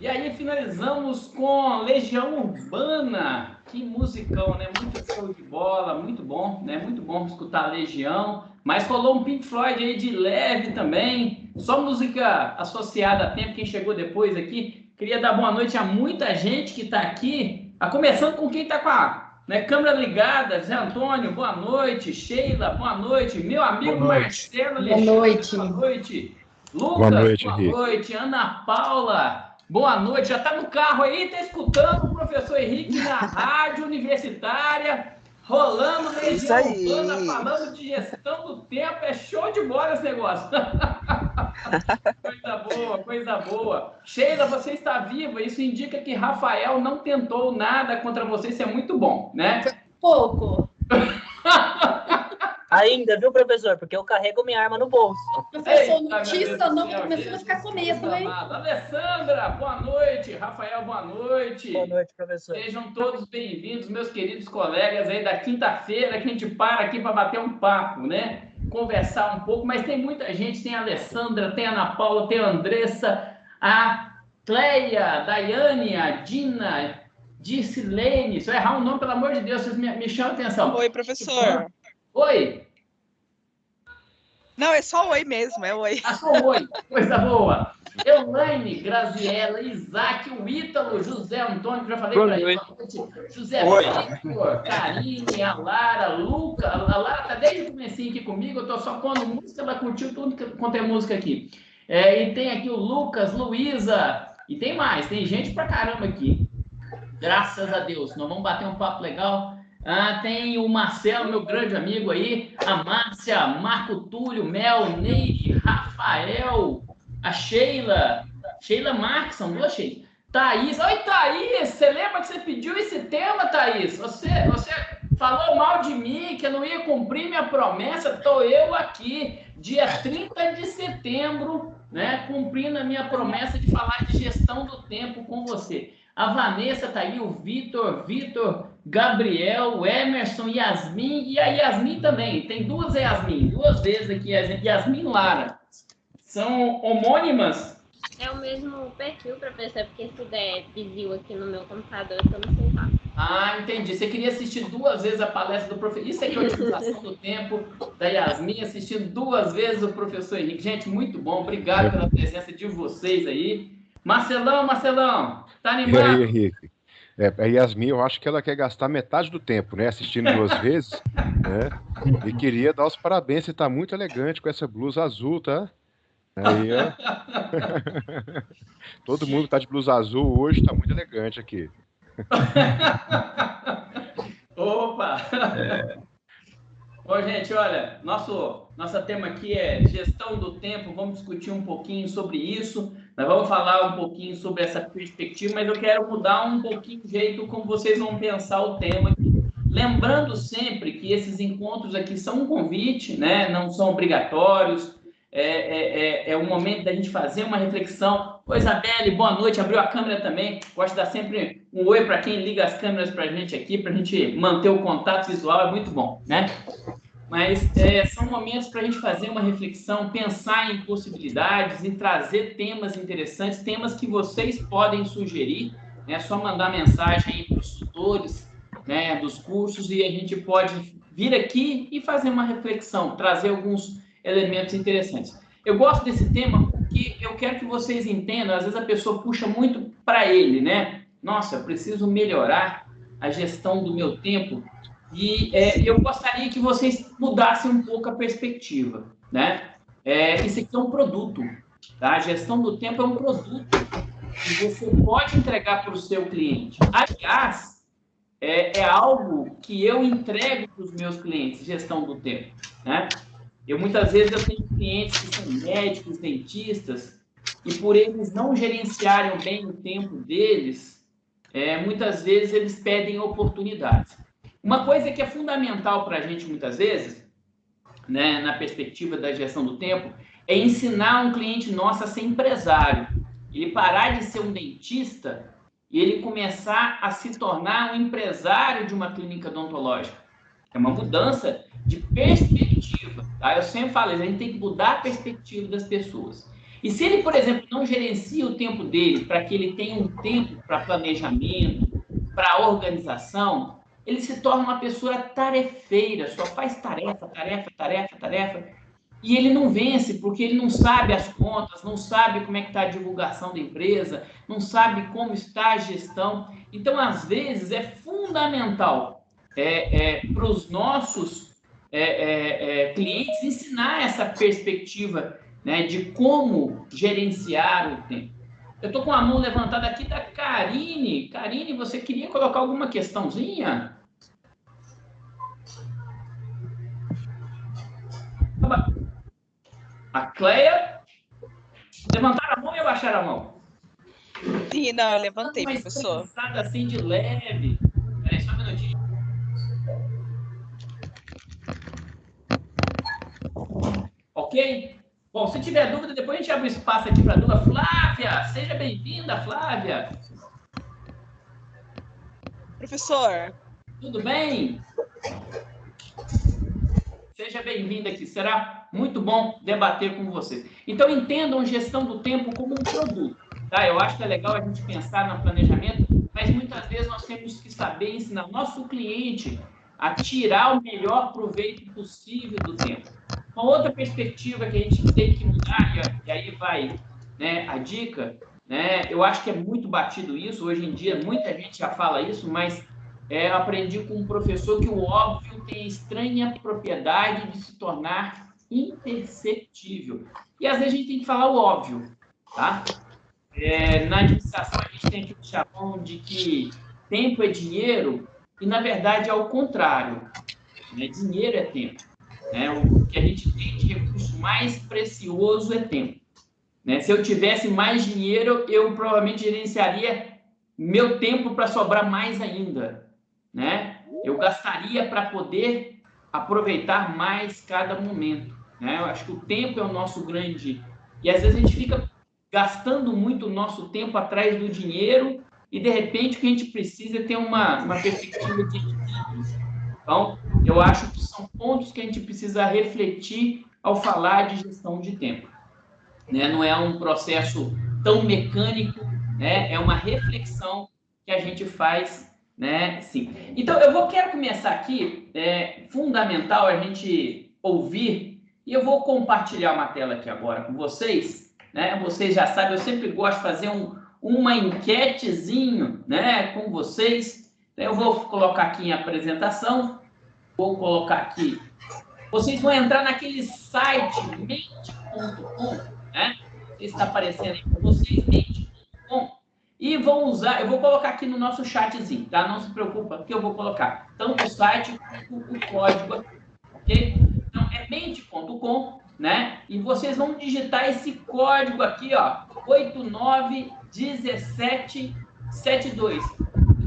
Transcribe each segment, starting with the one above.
E aí finalizamos com Legião Urbana. Que musicão, né? Muito show de bola, muito bom, né? Muito bom escutar Legião. Mas rolou um Pink Floyd aí de leve também. Só música associada a tempo, quem chegou depois aqui. Queria dar boa noite a muita gente que está aqui. A começando com quem está com a câmera ligada. Zé Antônio, boa noite. Sheila, boa noite. Meu Boa amigo noite. Marcelo Boa Alexandre, noite. boa noite. Boa Lucas, noite, boa Henrique. noite. Ana Paula, boa noite. Já está no carro aí, está escutando o professor Henrique na rádio universitária, rolando Isso Legião aí. Urbana, falando de gestão do tempo. É show de bola esse negócio. Coisa boa, coisa boa. Sheila, você está viva. Isso indica que Rafael não tentou nada contra você. Isso é muito bom, né? Pouco. Ainda, viu, professor? Porque eu carrego minha arma no bolso. Professor, notícia não começando a ficar com medo, hein? Alessandra, boa noite. Rafael, boa noite. Boa noite, professor. Sejam todos bem-vindos, meus queridos colegas aí da quinta-feira, que a gente para aqui para bater um papo, né? Conversar um pouco, mas tem muita gente, tem a Alessandra, tem a Ana Paula, tem a Andressa, a Cleia, Daiane, a Dina, Dircilene. Se eu errar o nome, pelo amor de Deus, vocês me chamam a atenção. Oi, professor. Oi. Não, é só oi mesmo, é oi. Ah, só oi, coisa boa. Elaine, Graziela, Isaac, o Ítalo, José Antônio, que já falei para ele. José Vitor, Karine, a Lara, Luca. A Lara tá desde o comecinho aqui comigo, eu tô só pondo música, ela curtiu tudo quanto é música aqui. E tem aqui o Lucas, Luísa, e tem mais, tem gente pra caramba aqui. Graças a Deus, nós vamos bater um papo legal. Tem o Marcelo, meu grande amigo aí, a Márcia, Marco Túlio, Mel, Neide, Rafael, a Sheila Marques, são duas Sheila. Thaís, oi Thaís, você lembra que você pediu esse tema, Thaís? Você falou mal de mim, que eu não ia cumprir minha promessa, estou eu aqui, dia 30 de setembro, né, cumprindo a minha promessa de falar de gestão do tempo com você. A Vanessa tá aí, o Vitor, Gabriel, Emerson, Yasmin, e a Yasmin também. Tem duas Yasmin, duas vezes aqui, Yasmin Lara. São homônimas? É o mesmo perfil, professor, porque se der desvio aqui no meu computador, eu não sei lá. Entendi. Você queria assistir duas vezes a palestra do professor. Isso aqui é a otimização do tempo da Yasmin, assistindo duas vezes o professor Henrique. Gente, muito bom. Obrigado pela presença de vocês aí. Marcelão, tá animado? E aí, Henrique? A Yasmin, eu acho que ela quer gastar metade do tempo, né? Assistindo duas vezes, né? E queria dar os parabéns, você tá muito elegante com essa blusa azul, tá? Aí, ó. Todo mundo tá de blusa azul hoje, tá muito elegante aqui. Opa! Bom, gente, olha, nosso tema aqui é gestão do tempo, vamos discutir um pouquinho sobre isso, nós vamos falar um pouquinho sobre essa perspectiva, mas eu quero mudar um pouquinho o jeito como vocês vão pensar o tema aqui. Lembrando sempre que esses encontros aqui são um convite, né? Não são obrigatórios, é um momento da gente fazer uma reflexão. Oi, Isabelle, boa noite, abriu a câmera também, gosto de dar sempre um oi para quem liga as câmeras para a gente aqui, para a gente manter o contato visual, é muito bom, né? Mas são momentos para a gente fazer uma reflexão, pensar em possibilidades e trazer temas interessantes, temas que vocês podem sugerir, né? É só mandar mensagem aí para os tutores, né, dos cursos, e a gente pode vir aqui e fazer uma reflexão, trazer alguns elementos interessantes. Eu gosto desse tema porque eu quero que vocês entendam, às vezes a pessoa puxa muito para ele, né? Nossa, eu preciso melhorar a gestão do meu tempo, e eu gostaria que vocês mudassem um pouco a perspectiva, né? Isso aqui é um produto, tá? A gestão do tempo é um produto que você pode entregar para o seu cliente. Aliás, é algo que eu entrego para os meus clientes, gestão do tempo, né? Muitas vezes eu tenho clientes que são médicos, dentistas, e por eles não gerenciarem bem o tempo deles, muitas vezes eles pedem oportunidades. Uma coisa que é fundamental para a gente, muitas vezes, né, na perspectiva da gestão do tempo, é ensinar um cliente nosso a ser empresário. Ele parar de ser um dentista e ele começar a se tornar um empresário de uma clínica odontológica. É uma mudança de perspectiva, tá? Eu sempre falo, a gente tem que mudar a perspectiva das pessoas. E se ele, por exemplo, não gerencia o tempo dele para que ele tenha um tempo para planejamento, para organização, ele se torna uma pessoa tarefeira, só faz tarefa, tarefa, tarefa, tarefa, e ele não vence porque ele não sabe as contas, não sabe como é que está a divulgação da empresa, não sabe como está a gestão. Então, às vezes, é fundamental para os nossos clientes ensinar essa perspectiva, né, de como gerenciar o tempo. Eu estou com a mão levantada aqui da Karine. Karine, você queria colocar alguma questãozinha? A Cleia? Levantaram a mão e abaixaram a mão? Sim, não, eu levantei, Uma professor. espreguiçada assim de leve. Peraí, só um minutinho. Ok? Bom, se tiver dúvida, depois a gente abre o espaço aqui para a dúvida. Flávia, seja bem-vinda, Flávia. Professor, Tudo bem? Seja bem-vinda aqui. Será muito bom debater com vocês. Então, entendam gestão do tempo como um produto. Tá? Eu acho que é legal a gente pensar no planejamento, mas muitas vezes nós temos que saber ensinar nosso cliente a tirar o melhor proveito possível do tempo. Uma outra perspectiva que a gente tem que mudar, e aí vai, né, a dica, né, eu acho que é muito batido isso, hoje em dia muita gente já fala isso, mas aprendi com um professor que o óbvio tem a estranha propriedade de se tornar imperceptível. E às vezes a gente tem que falar o óbvio, tá? Na administração a gente tem aquilo que chamam de que tempo é dinheiro, e na verdade é o contrário, né? Dinheiro é tempo. Né? O que a gente tem de recurso mais precioso é tempo. Né? Se eu tivesse mais dinheiro, eu provavelmente gerenciaria meu tempo para sobrar mais ainda. Né? Eu gastaria para poder aproveitar mais cada momento. Né? Eu acho que o tempo é o nosso grande... E às vezes a gente fica gastando muito o nosso tempo atrás do dinheiro e, de repente, o que a gente precisa é ter uma perspectiva de equilíbrio. Então, eu acho que são pontos que a gente precisa refletir ao falar de gestão de tempo. Né? Não é um processo tão mecânico, né? É uma reflexão que a gente faz, né? Sim. Então, quero começar aqui, fundamental a gente ouvir, e eu vou compartilhar uma tela aqui agora com vocês, né? Vocês já sabem, eu sempre gosto de fazer uma enquetezinho, né, com vocês. Eu vou colocar aqui em apresentação, vou colocar aqui. Vocês vão entrar naquele site mente.com, né? Está aparecendo aí para vocês, mente.com, e vão usar, eu vou colocar aqui no nosso chatzinho, tá? Não se preocupa, porque eu vou colocar tanto o site quanto o código aqui, ok? Então, é mente.com, né? E vocês vão digitar esse código aqui, ó, 891772.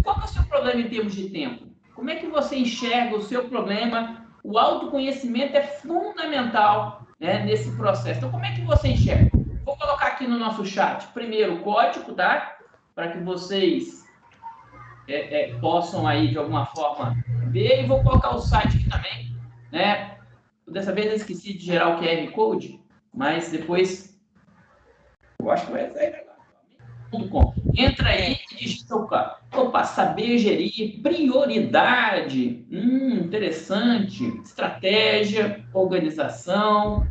Qual que é o seu problema em termos de tempo? Como é que você enxerga o seu problema? O autoconhecimento é fundamental, né, nesse processo. Então, como é que você enxerga? Vou colocar aqui no nosso chat, primeiro, o código, tá? Para que vocês possam aí, de alguma forma, ver. E vou colocar o site aqui também, né? Dessa vez eu esqueci de gerar o QR Code, mas depois eu acho que vai sair agora. Entra aí e digita saber gerir, prioridade, interessante, estratégia, organização,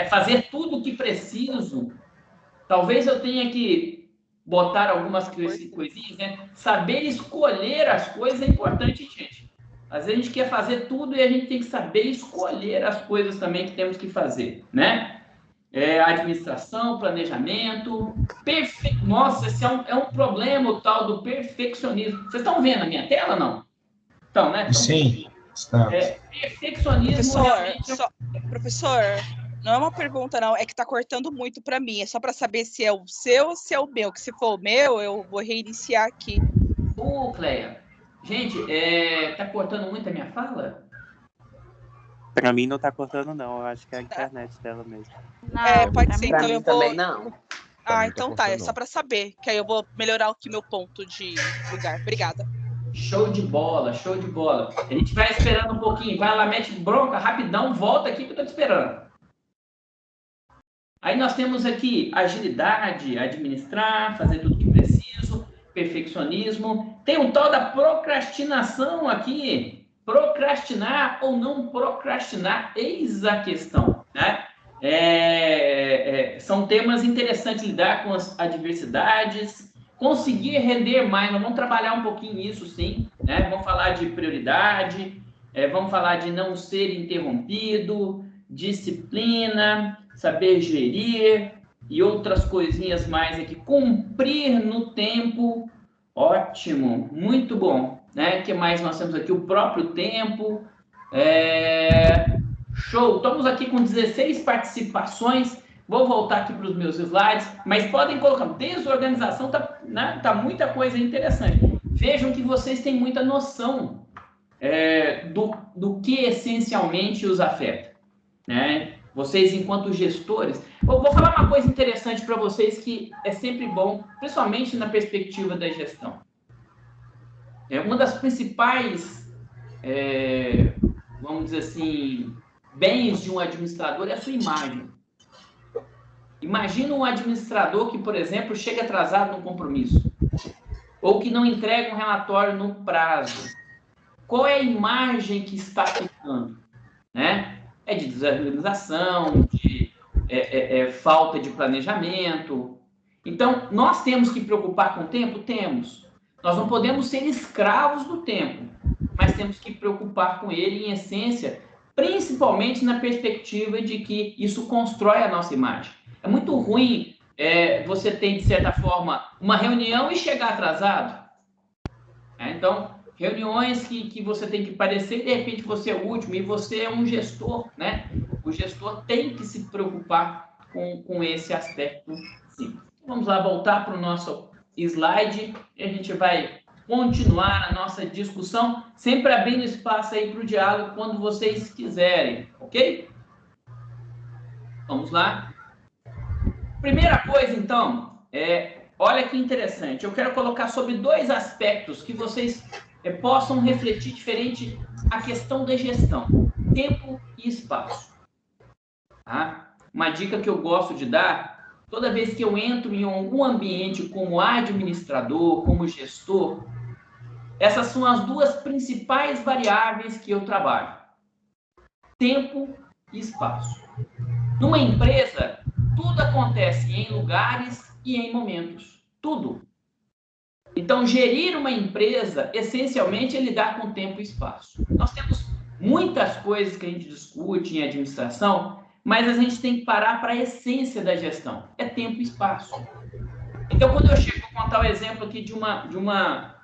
fazer tudo o que preciso. Talvez eu tenha que botar algumas coisinhas, né? Saber escolher as coisas é importante, gente. Às vezes a gente quer fazer tudo e a gente tem que saber escolher as coisas também que temos que fazer, né? Administração, planejamento, Nossa, esse é um problema, o tal do perfeccionismo. Vocês estão vendo a minha tela, não? Então, né? Sim, está. Perfeccionismo realmente... Professor, não é uma pergunta, não, é que está cortando muito para mim. É só para saber se é o seu ou se é o meu. Que se for o meu, eu vou reiniciar aqui. Cleia, gente, tá cortando muito a minha fala? Pra mim não tá cortando, não. Eu acho que é a internet dela mesmo. Não, pode ser, então eu vou... Também não. Então tá, é só pra saber, que aí eu vou melhorar aqui meu ponto de lugar. Obrigada. Show de bola, show de bola. A gente vai esperando um pouquinho, vai lá, mete bronca, rapidão, volta aqui que eu tô te esperando. Aí nós temos aqui agilidade, administrar, fazer tudo que preciso, perfeccionismo. Tem um tal da procrastinação aqui. Procrastinar ou não procrastinar, eis a questão, né? São temas interessantes, lidar com as adversidades, conseguir render mais. Nós vamos trabalhar um pouquinho nisso, sim, né? Vamos falar de prioridade, vamos falar de não ser interrompido, disciplina, saber gerir e outras coisinhas mais aqui. Cumprir no tempo, ótimo, muito bom, né? O que mais nós temos aqui? O próprio tempo, show. Estamos aqui com 16 participações. Vou voltar aqui para os meus slides, mas podem colocar. Desorganização, tá muita coisa interessante. Vejam que vocês têm muita noção do que essencialmente os afeta, né? Vocês, enquanto gestores, vou falar uma coisa interessante para vocês que é sempre bom, principalmente na perspectiva da gestão. Uma das principais, vamos dizer assim, bens de um administrador é a sua imagem. Imagina um administrador que, por exemplo, chega atrasado no compromisso, ou que não entrega um relatório no prazo. Qual é a imagem que está ficando, né? É de desorganização, de falta de planejamento. Então, nós temos que preocupar com o tempo? Temos. Nós não podemos ser escravos do tempo, mas temos que preocupar com ele, em essência, principalmente na perspectiva de que isso constrói a nossa imagem. É muito ruim você ter, de certa forma, uma reunião e chegar atrasado. Então, reuniões que você tem que parecer, de repente você é o último, e você é um gestor, né? O gestor tem que se preocupar com esse aspecto, sim. Vamos lá, voltar para o nosso slide, e a gente vai continuar a nossa discussão, sempre abrindo espaço aí para o diálogo quando vocês quiserem, ok? Vamos lá. Primeira coisa, então, olha que interessante, eu quero colocar sobre 2 aspectos que vocês possam refletir diferente a questão da gestão, tempo e espaço. Tá? Uma dica que eu gosto de dar, toda vez que eu entro em algum ambiente como administrador, como gestor, essas são as 2 principais variáveis que eu trabalho, tempo e espaço. Numa empresa, tudo acontece em lugares e em momentos, tudo. Então, gerir uma empresa, essencialmente, é lidar com tempo e espaço. Nós temos muitas coisas que a gente discute em administração, mas a gente tem que parar para a essência da gestão, é tempo e espaço. Então, quando eu chego, vou contar o exemplo aqui de uma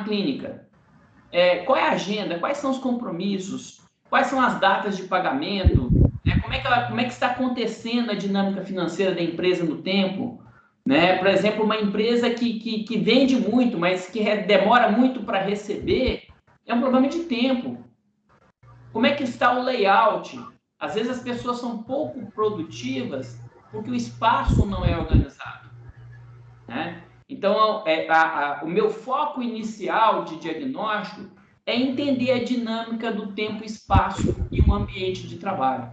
clínica. Qual é a agenda? Quais são os compromissos? Quais são as datas de pagamento? Como é que está acontecendo a dinâmica financeira da empresa no tempo? Né? Por exemplo, uma empresa que vende muito, mas que demora muito para receber, é um problema de tempo. Como é que está o layout? Às vezes as pessoas são pouco produtivas porque o espaço não é organizado. Né? Então, o meu foco inicial de diagnóstico é entender a dinâmica do tempo e espaço em um ambiente de trabalho.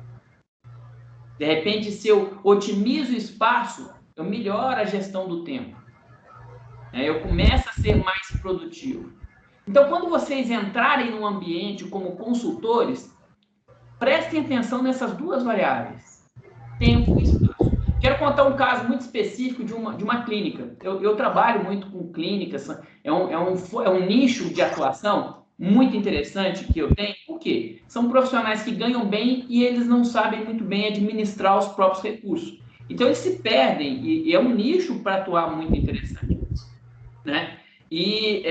De repente, se eu otimizo o espaço, eu melhoro a gestão do tempo. Eu começo a ser mais produtivo. Então, quando vocês entrarem num ambiente como consultores, prestem atenção nessas 2 variáveis, tempo e espaço. Quero contar um caso muito específico de uma clínica. Eu trabalho muito com clínicas, é um nicho de atuação muito interessante que eu tenho. Por quê? São profissionais que ganham bem e eles não sabem muito bem administrar os próprios recursos. Então, eles se perdem, e é um nicho para atuar muito interessante. Né? E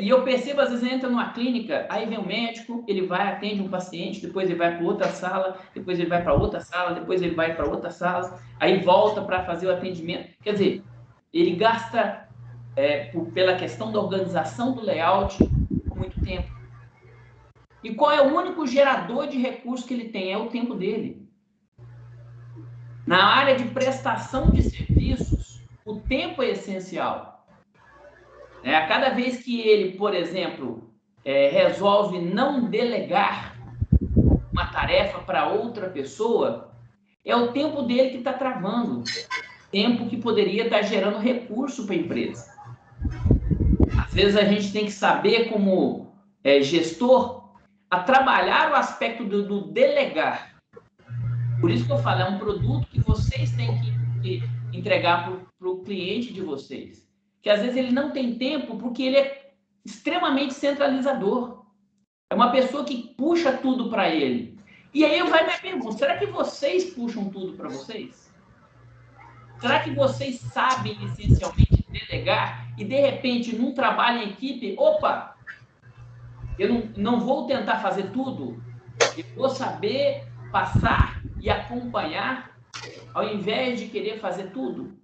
eu percebo, às vezes, entra numa clínica, aí vem o médico, ele vai, atende um paciente, depois ele vai para outra sala, depois ele vai para outra sala, depois ele vai para outra sala, aí volta para fazer o atendimento. Quer dizer, ele gasta, pela questão da organização do layout, muito tempo. E qual é o único gerador de recursos que ele tem? É o tempo dele. Na área de prestação de serviços, o tempo é essencial. A cada vez que ele, por exemplo, resolve não delegar uma tarefa para outra pessoa, É o tempo dele que está travando. Tempo que poderia estar gerando recurso para a empresa. Às vezes a gente tem que saber, como gestor, a trabalhar o aspecto do delegar. Por isso que eu falo, é um produto que vocês têm que entregar para o cliente de vocês. Que às vezes ele não tem tempo porque ele é extremamente centralizador. É uma pessoa que puxa tudo para ele. E aí vai minha pergunta, será que vocês puxam tudo para vocês? Será que vocês sabem essencialmente delegar e de repente num trabalho em equipe, opa, eu não vou tentar fazer tudo, eu vou saber passar e acompanhar ao invés de querer fazer tudo?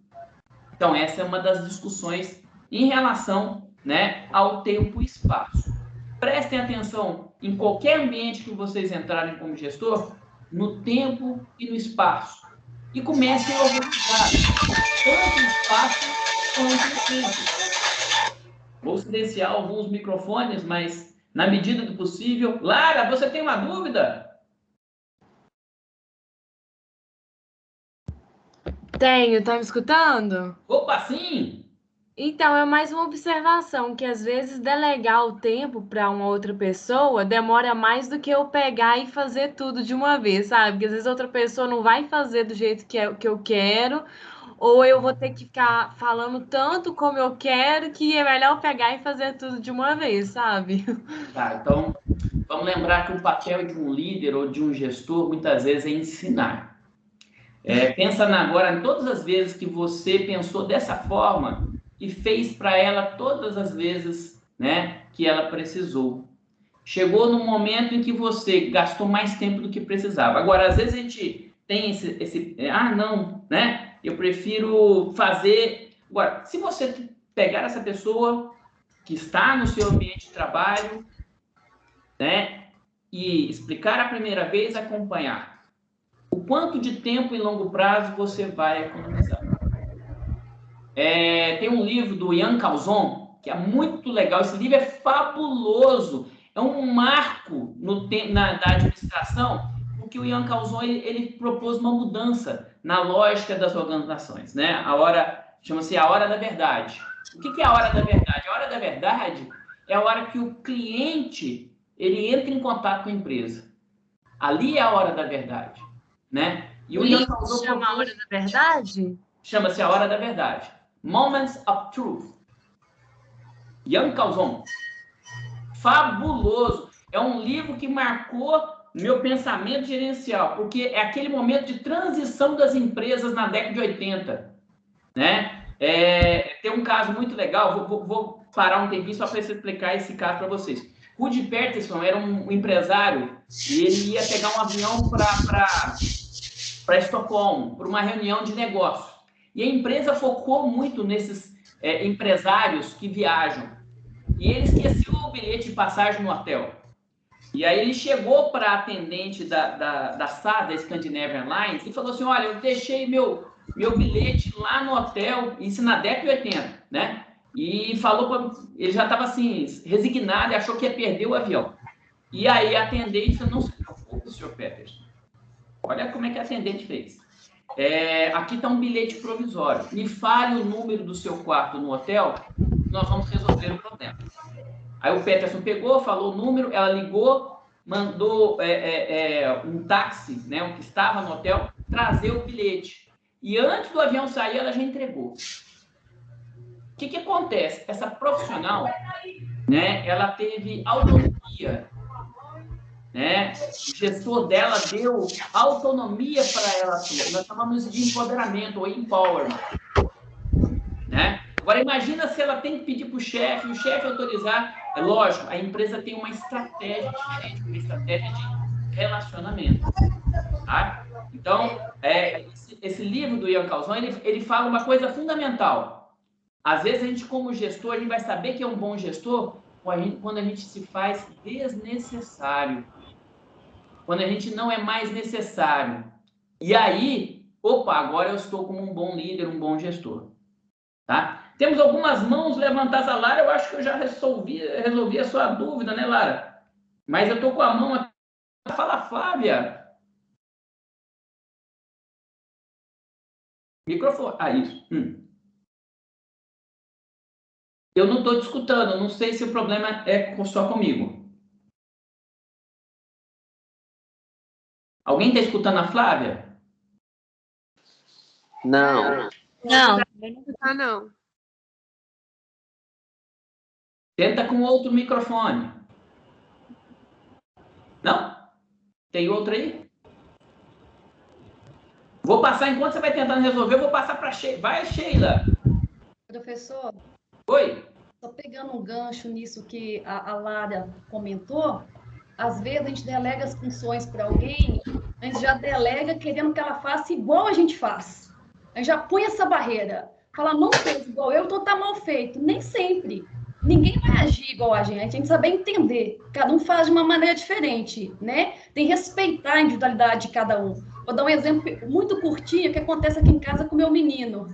Então essa é uma das discussões em relação, né, ao tempo e espaço. Prestem atenção em qualquer ambiente que vocês entrarem como gestor, no tempo e no espaço. E comecem a organizar tanto o espaço quanto o tempo. Vou silenciar alguns microfones, mas na medida do possível. Lara, você tem uma dúvida? Tenho, tá me escutando? Opa, sim! Então, é mais uma observação, que às vezes delegar o tempo para uma outra pessoa demora mais do que eu pegar e fazer tudo de uma vez, sabe? Porque às vezes outra pessoa não vai fazer do jeito que eu quero, ou eu vou ter que ficar falando tanto como eu quero, que é melhor pegar e fazer tudo de uma vez, sabe? Tá, então vamos lembrar que o papel de um líder ou de um gestor muitas vezes é ensinar. Pensa agora em todas as vezes que você pensou dessa forma e fez para ela todas as vezes, né, que ela precisou. Chegou no momento em que você gastou mais tempo do que precisava. Agora, às vezes a gente tem não, né? Eu prefiro fazer. Agora, se você pegar essa pessoa que está no seu ambiente de trabalho, né, e explicar a primeira vez, acompanhar o quanto de tempo em longo prazo você vai economizar. Tem um livro do Ian Calzon, que é muito legal. Esse livro é fabuloso. É um marco da administração, porque o Ian Calzon ele propôs uma mudança na lógica das organizações, né? Chama-se a hora da verdade. O que é a hora da verdade? A hora da verdade é a hora que o cliente ele entra em contato com a empresa. Ali é a hora da verdade, né? E o Ian Calzon chama a hora da verdade? Chama-se a hora da verdade. Moments of Truth. Ian Calzon. Fabuloso. É um livro que marcou meu pensamento gerencial, porque é aquele momento de transição das empresas na década de 80. Né? Tem um caso muito legal, vou parar um tempinho só para explicar esse caso para vocês. Rudy Peterson era um empresário e ele ia pegar um avião para Estocolmo, para uma reunião de negócio. E a empresa focou muito nesses empresários que viajam. E ele esqueceu o bilhete de passagem no hotel. E aí ele chegou para a atendente da SAD, da Scandinavian Airlines, e falou assim, olha, eu deixei meu bilhete lá no hotel, isso na década de 80, né? E falou, ele já estava assim, resignado e achou que ia perder o avião. E aí a atendente falou, não se preocupe, senhor Peterson. Olha como é que a atendente fez. Aqui está um bilhete provisório. Me fale o número do seu quarto no hotel, nós vamos resolver o problema. Aí o Peterson pegou, falou o número, ela ligou, mandou um táxi, né, um que estava no hotel, trazer o bilhete. E antes do avião sair, ela já entregou. O que acontece? Essa profissional, né, ela teve autonomia. Né? O gestor dela deu autonomia para ela. Nós chamamos de empoderamento ou empowerment. Né? Agora, imagina se ela tem que pedir para o chefe autorizar. É lógico, a empresa tem uma estratégia diferente, uma estratégia de relacionamento. Tá? Então, esse livro do Ian Calzon, ele fala uma coisa fundamental. Às vezes, a gente, como gestor, a gente vai saber que é um bom gestor quando a gente se faz desnecessário. Quando a gente não é mais necessário. E aí, agora eu estou como um bom líder, um bom gestor. Tá? Temos algumas mãos levantadas. A Lara, eu acho que eu já resolvi a sua dúvida, né, Lara? Mas eu estou com a mão aqui. Fala, Flávia. Microfone. Ah, isso. Eu não estou te escutando. Não sei se o problema é só comigo. Alguém está escutando a Flávia? Não. Não. Ah, não. Tenta com outro microfone. Não? Tem outro aí? Vou passar, enquanto você vai tentando resolver, eu vou passar para Sheila. Vai, Sheila. Professor, Oi. só pegando um gancho nisso que a Lara comentou, às vezes a gente delega as funções para alguém, a gente já delega querendo que ela faça igual a gente faz. A gente já põe essa barreira. Fala, não fez igual eu, então tá mal feito. Nem sempre. Ninguém vai agir igual a gente tem que saber entender. Cada um faz de uma maneira diferente, né? Tem que respeitar a individualidade de cada um. Vou dar um exemplo muito curtinho que acontece aqui em casa com o meu menino.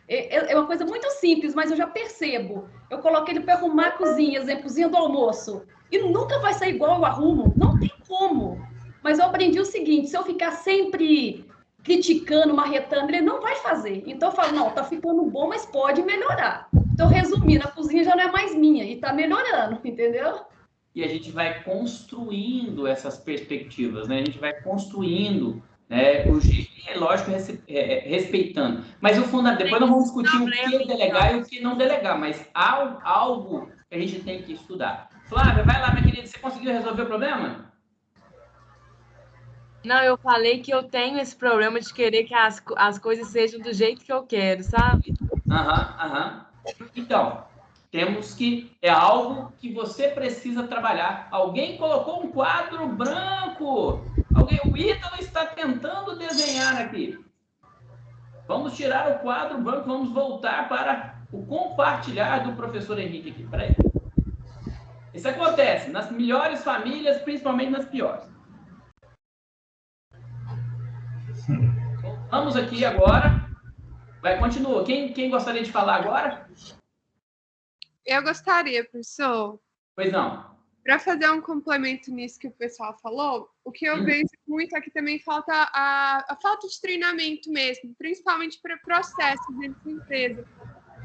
É uma coisa muito simples, mas eu já percebo. Eu coloquei ele para arrumar a cozinha, exemplo, cozinha do almoço. E nunca vai sair igual eu arrumo. Não tem como. Mas eu aprendi o seguinte, se eu ficar sempre criticando, marretando, ele não vai fazer. Então eu falo, não, tá ficando bom, mas pode melhorar. Então, resumindo, a cozinha já não é mais minha e tá melhorando, entendeu? E a gente vai construindo essas perspectivas, né? A gente vai construindo, né? É lógico, respeitando. Mas o fundamental, depois nós vamos discutir o que delegar e o que não delegar, mas há algo que a gente tem que estudar. Flávia, vai lá, minha querida, você conseguiu resolver o problema? Não, eu falei que eu tenho esse problema de querer que as coisas sejam do jeito que eu quero, sabe? Então, temos que... É algo que você precisa trabalhar. Alguém colocou um quadro branco. O Ítalo está tentando desenhar aqui. Vamos tirar o quadro branco, vamos voltar para o compartilhar do professor Henrique aqui. Peraí. Isso acontece nas melhores famílias, principalmente nas piores. Vamos aqui agora. Vai, continua. Quem gostaria de falar agora? Eu gostaria, professor. Pois não. Para fazer um complemento nisso que o pessoal falou, o que eu vejo muito é que também falta a falta de treinamento mesmo, principalmente para processos dentro da empresa.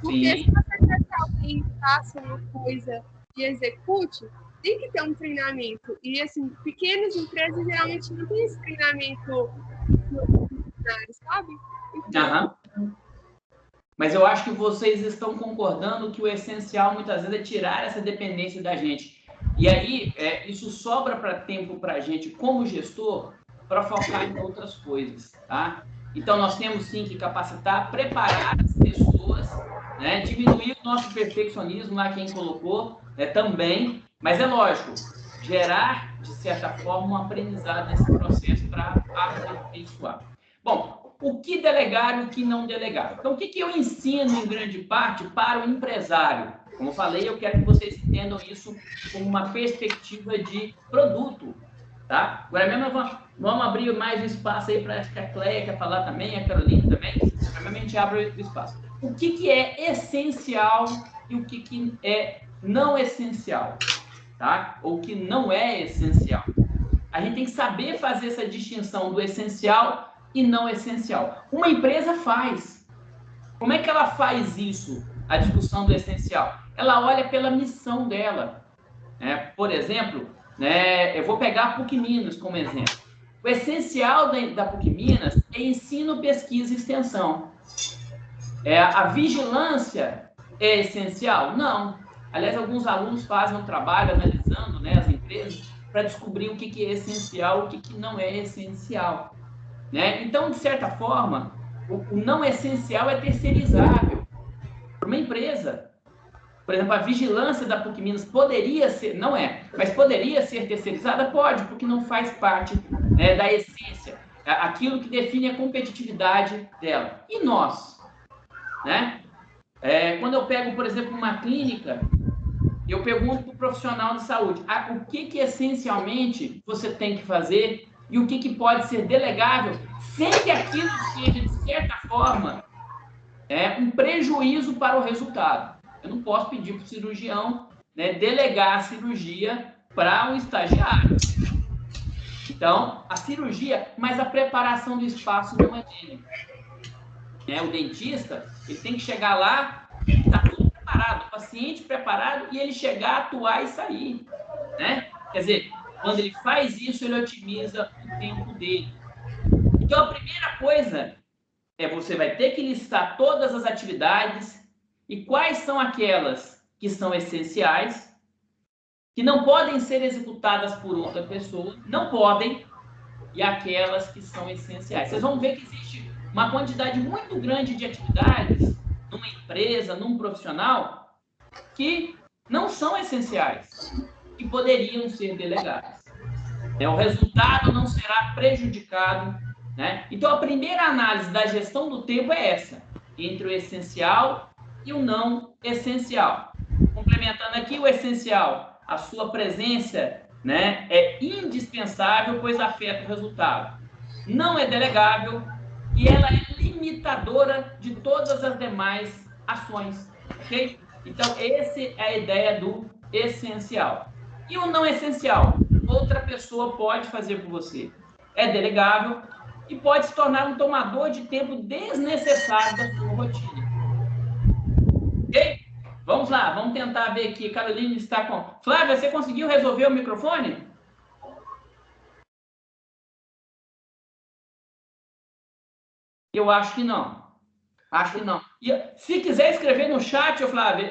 Porque se você quer que alguém faça uma coisa e execute, tem que ter um treinamento. E, assim, pequenas empresas geralmente não têm esse treinamento no funcionário, sabe? Então, mas eu acho que vocês estão concordando que o essencial, muitas vezes, é tirar essa dependência da gente. E aí, isso sobra tempo para a gente, como gestor, para focar em outras coisas, tá? Então, nós temos, sim, que capacitar, preparar as pessoas, né? Diminuir o nosso perfeccionismo, lá quem colocou, também. Mas é lógico, gerar, de certa forma, um aprendizado nesse processo para aperfeiçoar. Bom, o que delegar e o que não delegar? Então, o que eu ensino, em grande parte, para o empresário? Como eu falei, eu quero que vocês entendam isso como uma perspectiva de produto, tá? Agora mesmo vamos abrir mais um espaço aí para a Cleia quer falar também, a Carolina também. Agora mesmo a gente abre o espaço. O que é essencial e o que é não essencial, tá? Ou que não é essencial. A gente tem que saber fazer essa distinção do essencial e não essencial. Uma empresa faz. Como é que ela faz isso? A discussão do essencial. Ela olha pela missão dela. Né? Por exemplo, né, eu vou pegar a PUC Minas como exemplo. O essencial da PUC Minas é ensino, pesquisa e extensão. A vigilância é essencial? Não. Aliás, alguns alunos fazem um trabalho analisando, né, as empresas para descobrir o que é essencial e o que não é essencial. Né? Então, de certa forma, o não essencial é terceirizável para uma empresa. Por exemplo, a vigilância da PUC Minas poderia ser, não é, mas poderia ser terceirizada? Pode, porque não faz parte, né, da essência, aquilo que define a competitividade dela. E nós? Né? Quando eu pego, por exemplo, uma clínica, eu pergunto para o profissional de saúde, o que essencialmente você tem que fazer e o que pode ser delegável, sem que aquilo seja, de certa forma, um prejuízo para o resultado. Eu não posso pedir para o cirurgião, né, delegar a cirurgia para um estagiário. Então, a cirurgia, mas a preparação do espaço não é dele. né, o dentista, ele tem que chegar lá, tá tudo preparado, o paciente preparado, e ele chegar, atuar e sair, né? Quer dizer, quando ele faz isso, ele otimiza o tempo dele. Então, a primeira coisa é você vai ter que listar todas as atividades e quais são aquelas que são essenciais, que não podem ser executadas por outra pessoa, não podem, e aquelas que são essenciais. Vocês vão ver que existe uma quantidade muito grande de atividades numa empresa, num profissional, que não são essenciais, que poderiam ser delegadas. O resultado não será prejudicado, né? Então, a primeira análise da gestão do tempo é essa, entre o essencial e o não essencial. Complementando aqui, o essencial, a sua presença, né, é indispensável, pois afeta o resultado. Não é delegável e ela é limitadora de todas as demais ações, ok? Então, essa é a ideia do essencial. E o não essencial? Outra pessoa pode fazer por você. É delegável e pode se tornar um tomador de tempo desnecessário da sua rotina. Ok? Vamos lá, vamos tentar ver aqui. Caroline está com... Flávia, você conseguiu resolver o microfone? Eu acho que não. Acho que não. E se quiser escrever no chat, Flávia,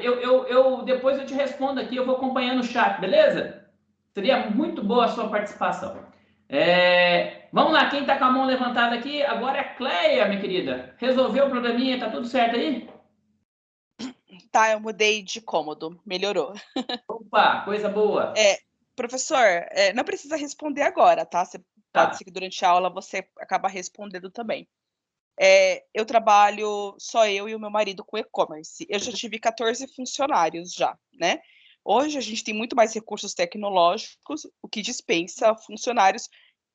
depois eu te respondo aqui, eu vou acompanhando o chat, beleza? Seria muito boa a sua participação. Vamos lá, quem está com a mão levantada aqui, agora é a Cleia, minha querida. Resolveu o probleminha, tá tudo certo aí? Tá, eu mudei de cômodo, melhorou. Opa, coisa boa. Professor, não precisa responder agora, tá? Pode ser que durante a aula você acaba respondendo também. Eu trabalho, só eu e o meu marido, com e-commerce. Eu já tive 14 funcionários já, né? Hoje a gente tem muito mais recursos tecnológicos, o que dispensa funcionários.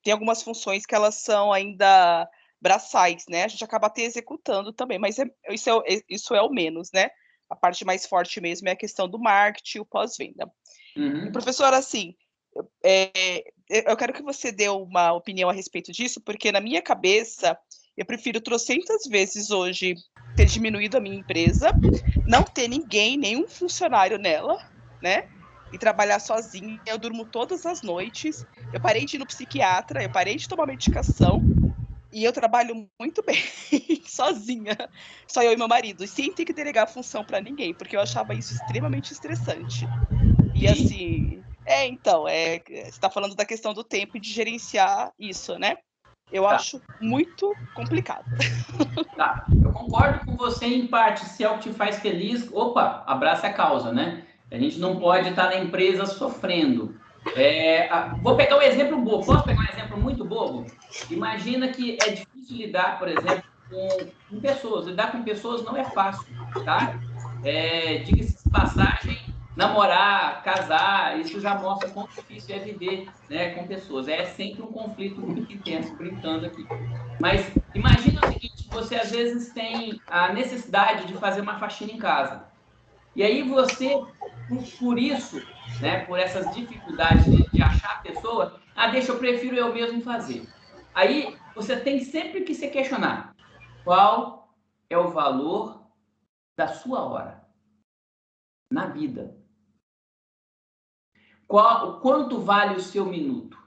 Tem algumas funções que elas são ainda braçais, né? A gente acaba até executando também, mas isso é o menos, né? A parte mais forte mesmo é a questão do marketing, o pós-venda. Uhum. E, professor, assim, eu quero que você dê uma opinião a respeito disso, porque na minha cabeça, eu prefiro trocentas vezes hoje ter diminuído a minha empresa, não ter ninguém, nenhum funcionário nela, né? E trabalhar sozinha. Eu durmo todas as noites, eu parei de ir no psiquiatra, eu parei de tomar medicação, e eu trabalho muito bem, sozinha, só eu e meu marido, sem ter que delegar a função para ninguém, porque eu achava isso extremamente estressante. E assim, você está falando da questão do tempo e de gerenciar isso, né? Eu acho muito complicado. Tá, eu concordo com você em parte, se é o que te faz feliz, opa, abraça a causa, né? A gente não pode estar na empresa sofrendo. Vou pegar um exemplo bobo. Posso pegar um exemplo muito bobo? Imagina que é difícil lidar, por exemplo, com pessoas. Lidar com pessoas não é fácil, tá? Diga-se de passagem, namorar, casar, isso já mostra quão difícil é viver, né, com pessoas. É sempre um conflito muito intenso, brincando aqui. Mas imagina o seguinte, você às vezes tem a necessidade de fazer uma faxina em casa. E aí você, por isso, né, por essas dificuldades de achar a pessoa, eu prefiro eu mesmo fazer. Aí você tem sempre que se questionar, qual é o valor da sua hora na vida? Quanto vale o seu minuto?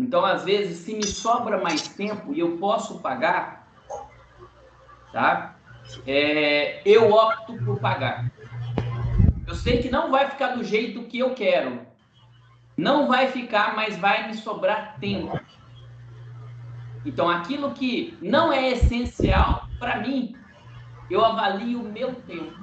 Então, às vezes, se me sobra mais tempo e eu posso pagar, tá? Eu opto por pagar. Eu sei que não vai ficar do jeito que eu quero. Não vai ficar, mas vai me sobrar tempo. Então, aquilo que não é essencial para mim, eu avalio o meu tempo.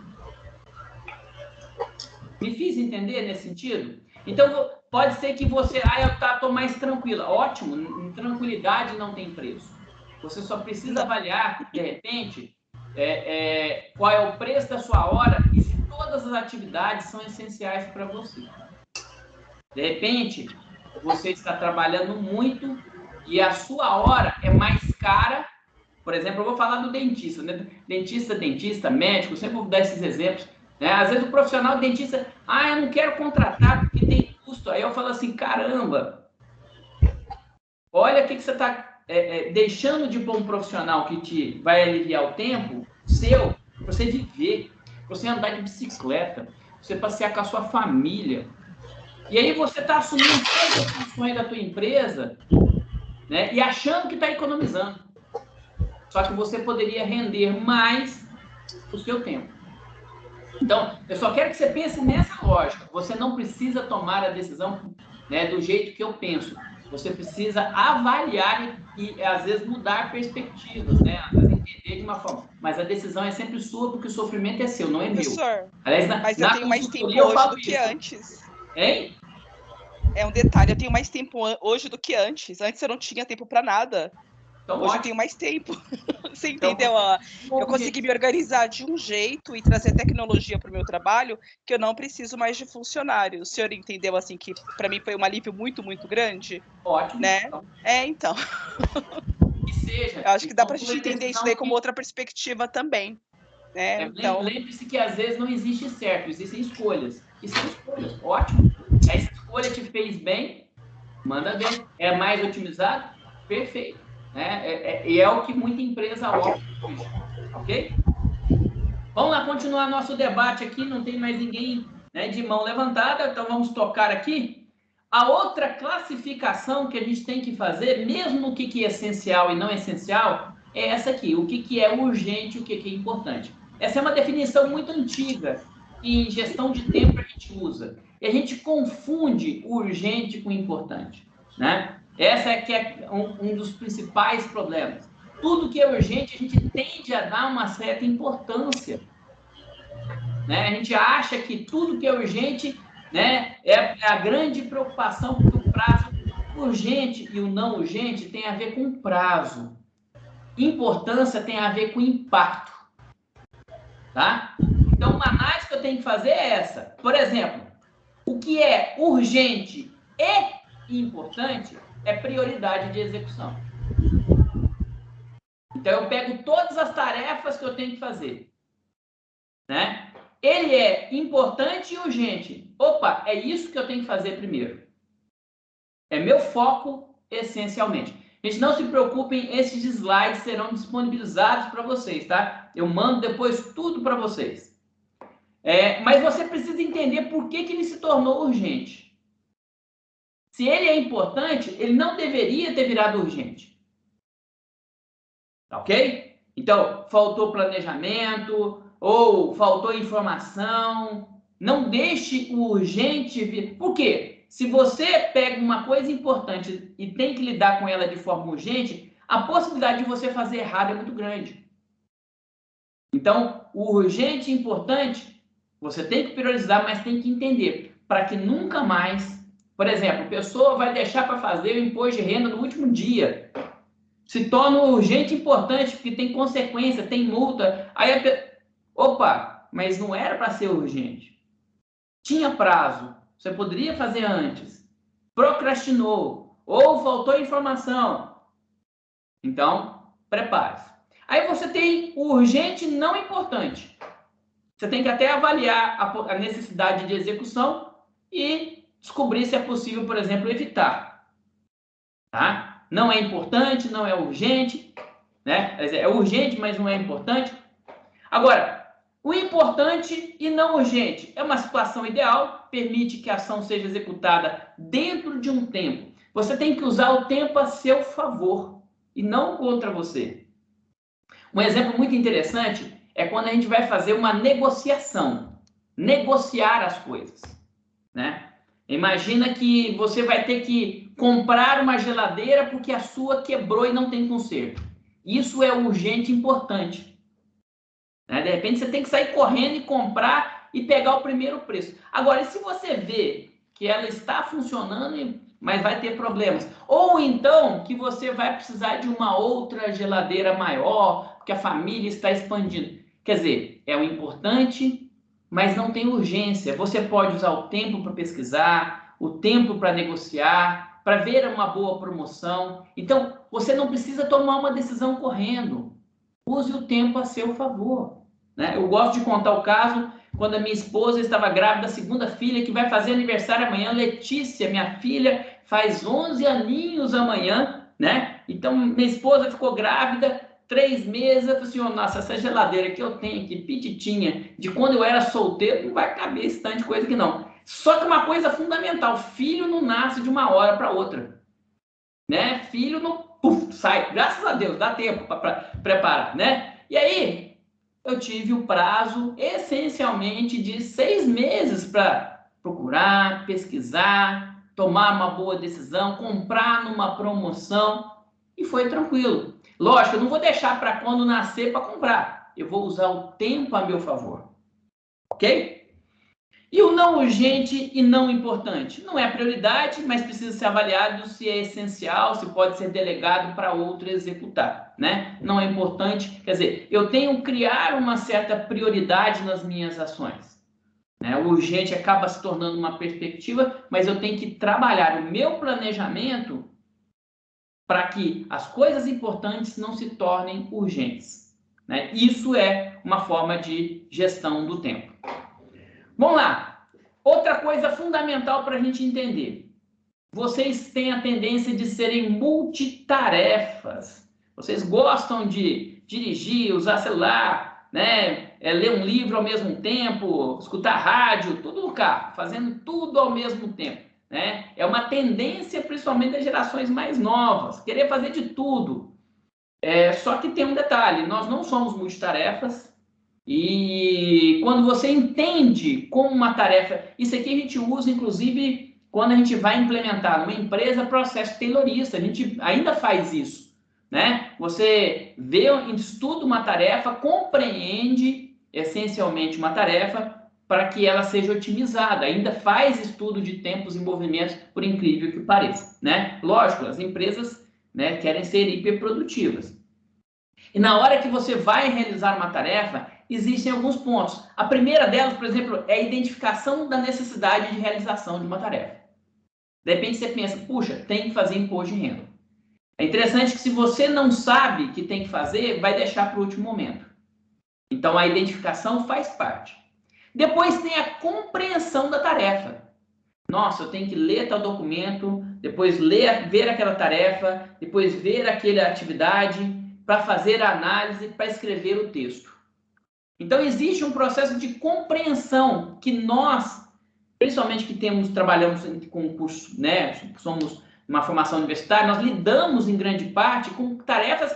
Me fiz entender nesse sentido? Então, pode ser que você... eu estou mais tranquila. Ótimo, tranquilidade não tem preço. Você só precisa avaliar, de repente, qual é o preço da sua hora e se todas as atividades são essenciais para você. De repente, você está trabalhando muito e a sua hora é mais cara. Por exemplo, eu vou falar do dentista, né? Dentista, médico, sempre vou dar esses exemplos. Né? Às vezes o profissional dentista, eu não quero contratar porque tem custo. Aí eu falo assim, caramba, olha o que você está deixando de pôr um profissional que te vai aliviar o tempo seu, para você viver, para você andar de bicicleta, pra você passear com a sua família. E aí você está assumindo todas as funções da tua empresa, né, e achando que está economizando. Só que você poderia render mais o seu tempo. Então, eu só quero que você pense nessa lógica. Você não precisa tomar a decisão, né, do jeito que eu penso. Você precisa avaliar e às vezes, mudar perspectivas, né? Às vezes, entender de uma forma. Mas a decisão é sempre sua, porque o sofrimento é seu, não é meu. Professor, Aliás, mas eu tenho mais tempo eu hoje falo do que isso. antes. Hein? É um detalhe, eu tenho mais tempo hoje do que antes. Antes eu não tinha tempo para nada. Então, Hoje ótimo. eu tenho mais tempo. Você Então, entendeu? Eu consegui me organizar de um jeito e trazer tecnologia para o meu trabalho que eu não preciso mais de funcionário. O senhor entendeu assim que para mim foi um alívio muito, muito grande? Ótimo. Né? Então. Que seja. Eu acho que dá para a Então, gente entender isso daí como outra perspectiva também. Né? Então, lembre-se que às vezes não existe certo, existem escolhas. E são escolhas. Ótimo. Essa escolha te fez bem, manda bem. É mais otimizado? Perfeito. Né? E é o que muita empresa opta hoje. Ok? Vamos lá continuar nosso debate aqui. Não tem mais ninguém, né, de mão levantada, então vamos tocar aqui. A outra classificação que a gente tem que fazer, mesmo no que é essencial e não essencial, é essa aqui. O que é urgente e o que é importante. Essa é uma definição muito antiga que em gestão de tempo a gente usa. E a gente confunde o urgente com o importante, né? Essa é que é um dos principais problemas. Tudo que é urgente, a gente tende a dar uma certa importância, né? A gente acha que tudo que é urgente, né, é a grande preocupação, porque o prazo urgente e o não urgente tem a ver com prazo. Importância tem a ver com impacto. Tá? Então, uma análise que eu tenho que fazer é essa. Por exemplo, o que é urgente e importante é prioridade de execução. Então, eu pego todas as tarefas que eu tenho que fazer, né? Ele é importante e urgente. Opa, é isso que eu tenho que fazer primeiro. É meu foco, essencialmente. Gente, não se preocupem, esses slides serão disponibilizados para vocês, tá? Eu mando depois tudo para vocês. Mas você precisa entender por que ele se tornou urgente. Se ele é importante, ele não deveria ter virado urgente. Tá ok? Então, faltou planejamento ou faltou informação. Não deixe o urgente vir. Por quê? Se você pega uma coisa importante e tem que lidar com ela de forma urgente, a possibilidade de você fazer errado é muito grande. Então, o urgente e importante, você tem que priorizar, mas tem que entender, para que nunca mais, por exemplo, a pessoa vai deixar para fazer o imposto de renda no último dia. Se torna urgente e importante, porque tem consequência, tem multa. Aí opa, mas não era para ser urgente. Tinha prazo. Você poderia fazer antes. Procrastinou. Ou faltou informação. Então, prepare-se. Aí você tem o urgente e não importante. Você tem que até avaliar a necessidade de execução e descobrir se é possível, por exemplo, evitar. Tá? Não é importante, não é urgente, né? É urgente, mas não é importante. Agora, o importante e não urgente é uma situação ideal, permite que a ação seja executada dentro de um tempo. Você tem que usar o tempo a seu favor e não contra você. Um exemplo muito interessante é quando a gente vai fazer uma negociação, negociar as coisas, né? Imagina que você vai ter que comprar uma geladeira porque a sua quebrou e não tem conserto. Isso é urgente e importante. Né? De repente você tem que sair correndo e comprar e pegar o primeiro preço. Agora, e se você vê que ela está funcionando, mas vai ter problemas? Ou então que você vai precisar de uma outra geladeira maior, porque a família está expandindo. Quer dizer, é o importante, mas não tem urgência. Você pode usar o tempo para pesquisar, o tempo para negociar, para ver uma boa promoção. Então, você não precisa tomar uma decisão correndo. Use o tempo a seu favor. Né? Eu gosto de contar o caso quando a minha esposa estava grávida da segunda filha, que vai fazer aniversário amanhã. Letícia, minha filha, faz 11 aninhos amanhã, né? Então, minha esposa ficou grávida, 3 meses, eu falei assim, nossa, essa geladeira que eu tenho aqui, pititinha, de quando eu era solteiro, não vai caber esse tanto de coisa aqui, não. Só que uma coisa fundamental, filho não nasce de uma hora para outra. Né? Filho não sai, graças a Deus, dá tempo para preparar, né? E aí, eu tive o prazo, essencialmente, de 6 meses para procurar, pesquisar, tomar uma boa decisão, comprar numa promoção, e foi tranquilo. Lógico, eu não vou deixar para quando nascer para comprar. Eu vou usar o tempo a meu favor. Ok? E o não urgente e não importante? Não é prioridade, mas precisa ser avaliado se é essencial, se pode ser delegado para outro executar, né? Não é importante, quer dizer, eu tenho que criar uma certa prioridade nas minhas ações. Né? O urgente acaba se tornando uma perspectiva, mas eu tenho que trabalhar o meu planejamento para que as coisas importantes não se tornem urgentes. Né? Isso é uma forma de gestão do tempo. Vamos lá. Outra coisa fundamental para a gente entender. Vocês têm a tendência de serem multitarefas. Vocês gostam de dirigir, usar celular, né? Ler um livro ao mesmo tempo, escutar rádio, tudo no carro, fazendo tudo ao mesmo tempo. Né? É uma tendência, principalmente das gerações mais novas, querer fazer de tudo. Só que tem um detalhe, nós não somos multitarefas. E quando você entende como uma tarefa, isso aqui a gente usa, inclusive, quando a gente vai implementar numa empresa processo taylorista, a gente ainda faz isso, né? Você vê, estuda uma tarefa, compreende essencialmente uma tarefa para que ela seja otimizada, ainda faz estudo de tempos e movimentos, por incrível que pareça, né? Lógico, as empresas, né, querem ser hiperprodutivas. E na hora que você vai realizar uma tarefa, existem alguns pontos. A primeira delas, por exemplo, é a identificação da necessidade de realização de uma tarefa. De repente você pensa, puxa, tem que fazer imposto de renda. É interessante que se você não sabe que tem que fazer, vai deixar para o último momento. Então a identificação faz parte. Depois tem a compreensão da tarefa. Nossa, eu tenho que ler tal documento, depois ver aquela tarefa, depois ver aquela atividade, para fazer a análise, para escrever o texto. Então, existe um processo de compreensão que nós, principalmente que trabalhamos com curso, né, somos uma formação universitária, nós lidamos em grande parte com tarefas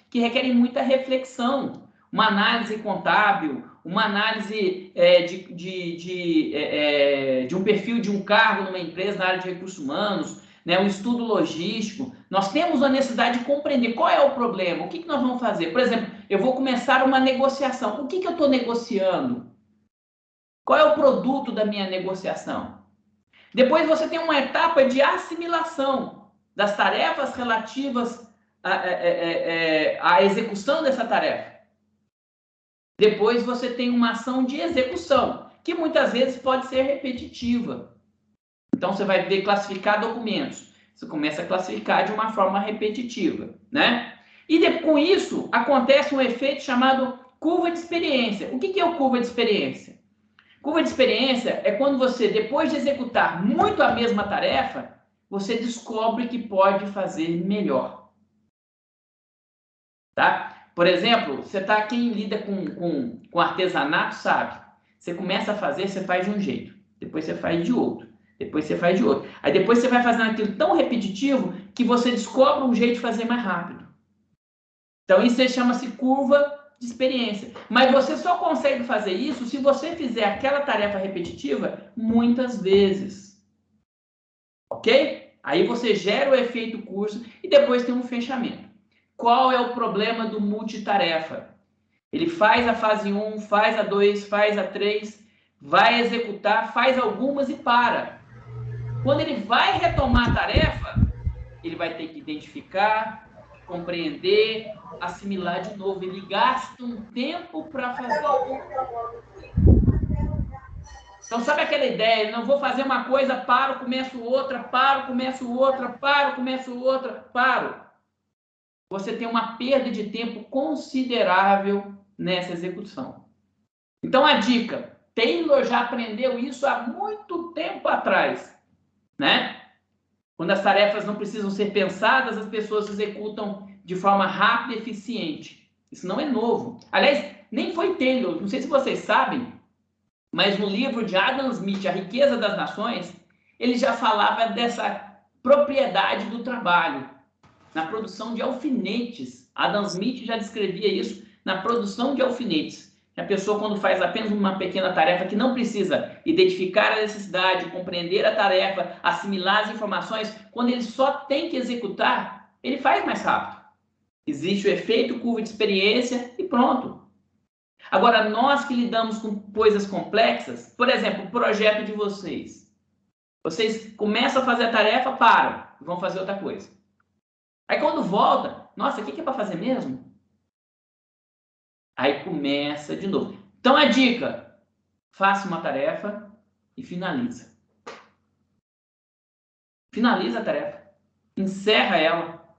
que requerem muita reflexão, uma análise contábil, uma análise de um perfil de um cargo numa empresa na área de recursos humanos, né, um estudo logístico. Nós temos a necessidade de compreender qual é o problema, o que nós vamos fazer. Por exemplo, eu vou começar uma negociação. O que eu estou negociando? Qual é o produto da minha negociação? Depois você tem uma etapa de assimilação das tarefas relativas à execução dessa tarefa. Depois você tem uma ação de execução, que muitas vezes pode ser repetitiva. Então, você vai ver classificar documentos. Você começa a classificar de uma forma repetitiva, né? E com isso, acontece um efeito chamado curva de experiência. O que é o curva de experiência? Curva de experiência é quando você, depois de executar muito a mesma tarefa, você descobre que pode fazer melhor. Tá? Por exemplo, quem lida com artesanato sabe. Você começa a fazer, você faz de um jeito. Depois você faz de outro. Depois você faz de outro. Aí depois você vai fazendo aquilo tão repetitivo que você descobre um jeito de fazer mais rápido. Então isso chama-se curva de experiência. Mas você só consegue fazer isso se você fizer aquela tarefa repetitiva muitas vezes. Ok? Aí você gera o efeito curso e depois tem um fechamento. Qual é o problema do multitarefa? Ele faz a fase 1, faz a 2, faz a 3, vai executar, faz algumas e para. Quando ele vai retomar a tarefa, ele vai ter que identificar, compreender, assimilar de novo. Ele gasta um tempo para fazer. Então, sabe aquela ideia? Não vou fazer uma coisa, paro, começo outra, paro, começo outra, paro, começo outra, paro. Você tem uma perda de tempo considerável nessa execução. Então, a dica, Taylor já aprendeu isso há muito tempo atrás, né? Quando as tarefas não precisam ser pensadas, as pessoas executam de forma rápida e eficiente. Isso não é novo. Aliás, nem foi Taylor, não sei se vocês sabem, mas no livro de Adam Smith, A Riqueza das Nações, ele já falava dessa propriedade do trabalho na produção de alfinetes. Adam Smith já descrevia isso na produção de alfinetes. A pessoa, quando faz apenas uma pequena tarefa que não precisa identificar a necessidade, compreender a tarefa, assimilar as informações, quando ele só tem que executar, ele faz mais rápido. Existe o efeito curva de experiência e pronto. Agora, nós que lidamos com coisas complexas, por exemplo, o projeto de vocês. Vocês começam a fazer a tarefa, param, vão fazer outra coisa. Aí quando volta, nossa, o que é para fazer mesmo? Aí começa de novo. Então a dica, faça uma tarefa e finaliza. Finaliza a tarefa. Encerra ela.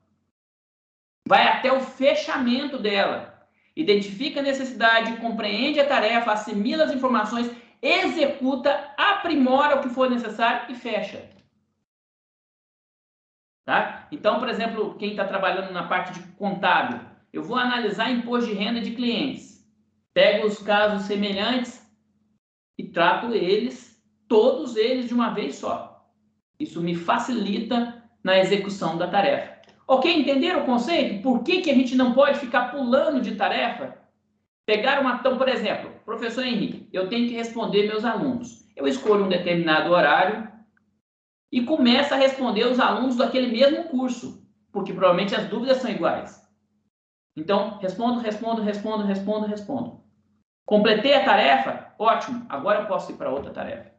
Vai até o fechamento dela. Identifica a necessidade, compreende a tarefa, assimila as informações, executa, aprimora o que for necessário e fecha. Tá? Então, por exemplo, quem está trabalhando na parte de contábil, eu vou analisar imposto de renda de clientes. Pego os casos semelhantes e trato eles, todos eles de uma vez só. Isso me facilita na execução da tarefa. Ok? Entenderam o conceito? Por que a gente não pode ficar pulando de tarefa? Pegar uma... Então, por exemplo, professor Henrique, eu tenho que responder meus alunos. Eu escolho um determinado horário e começo a responder os alunos daquele mesmo curso, porque provavelmente as dúvidas são iguais. Então, respondo. Completei a tarefa? Ótimo, agora eu posso ir para outra tarefa.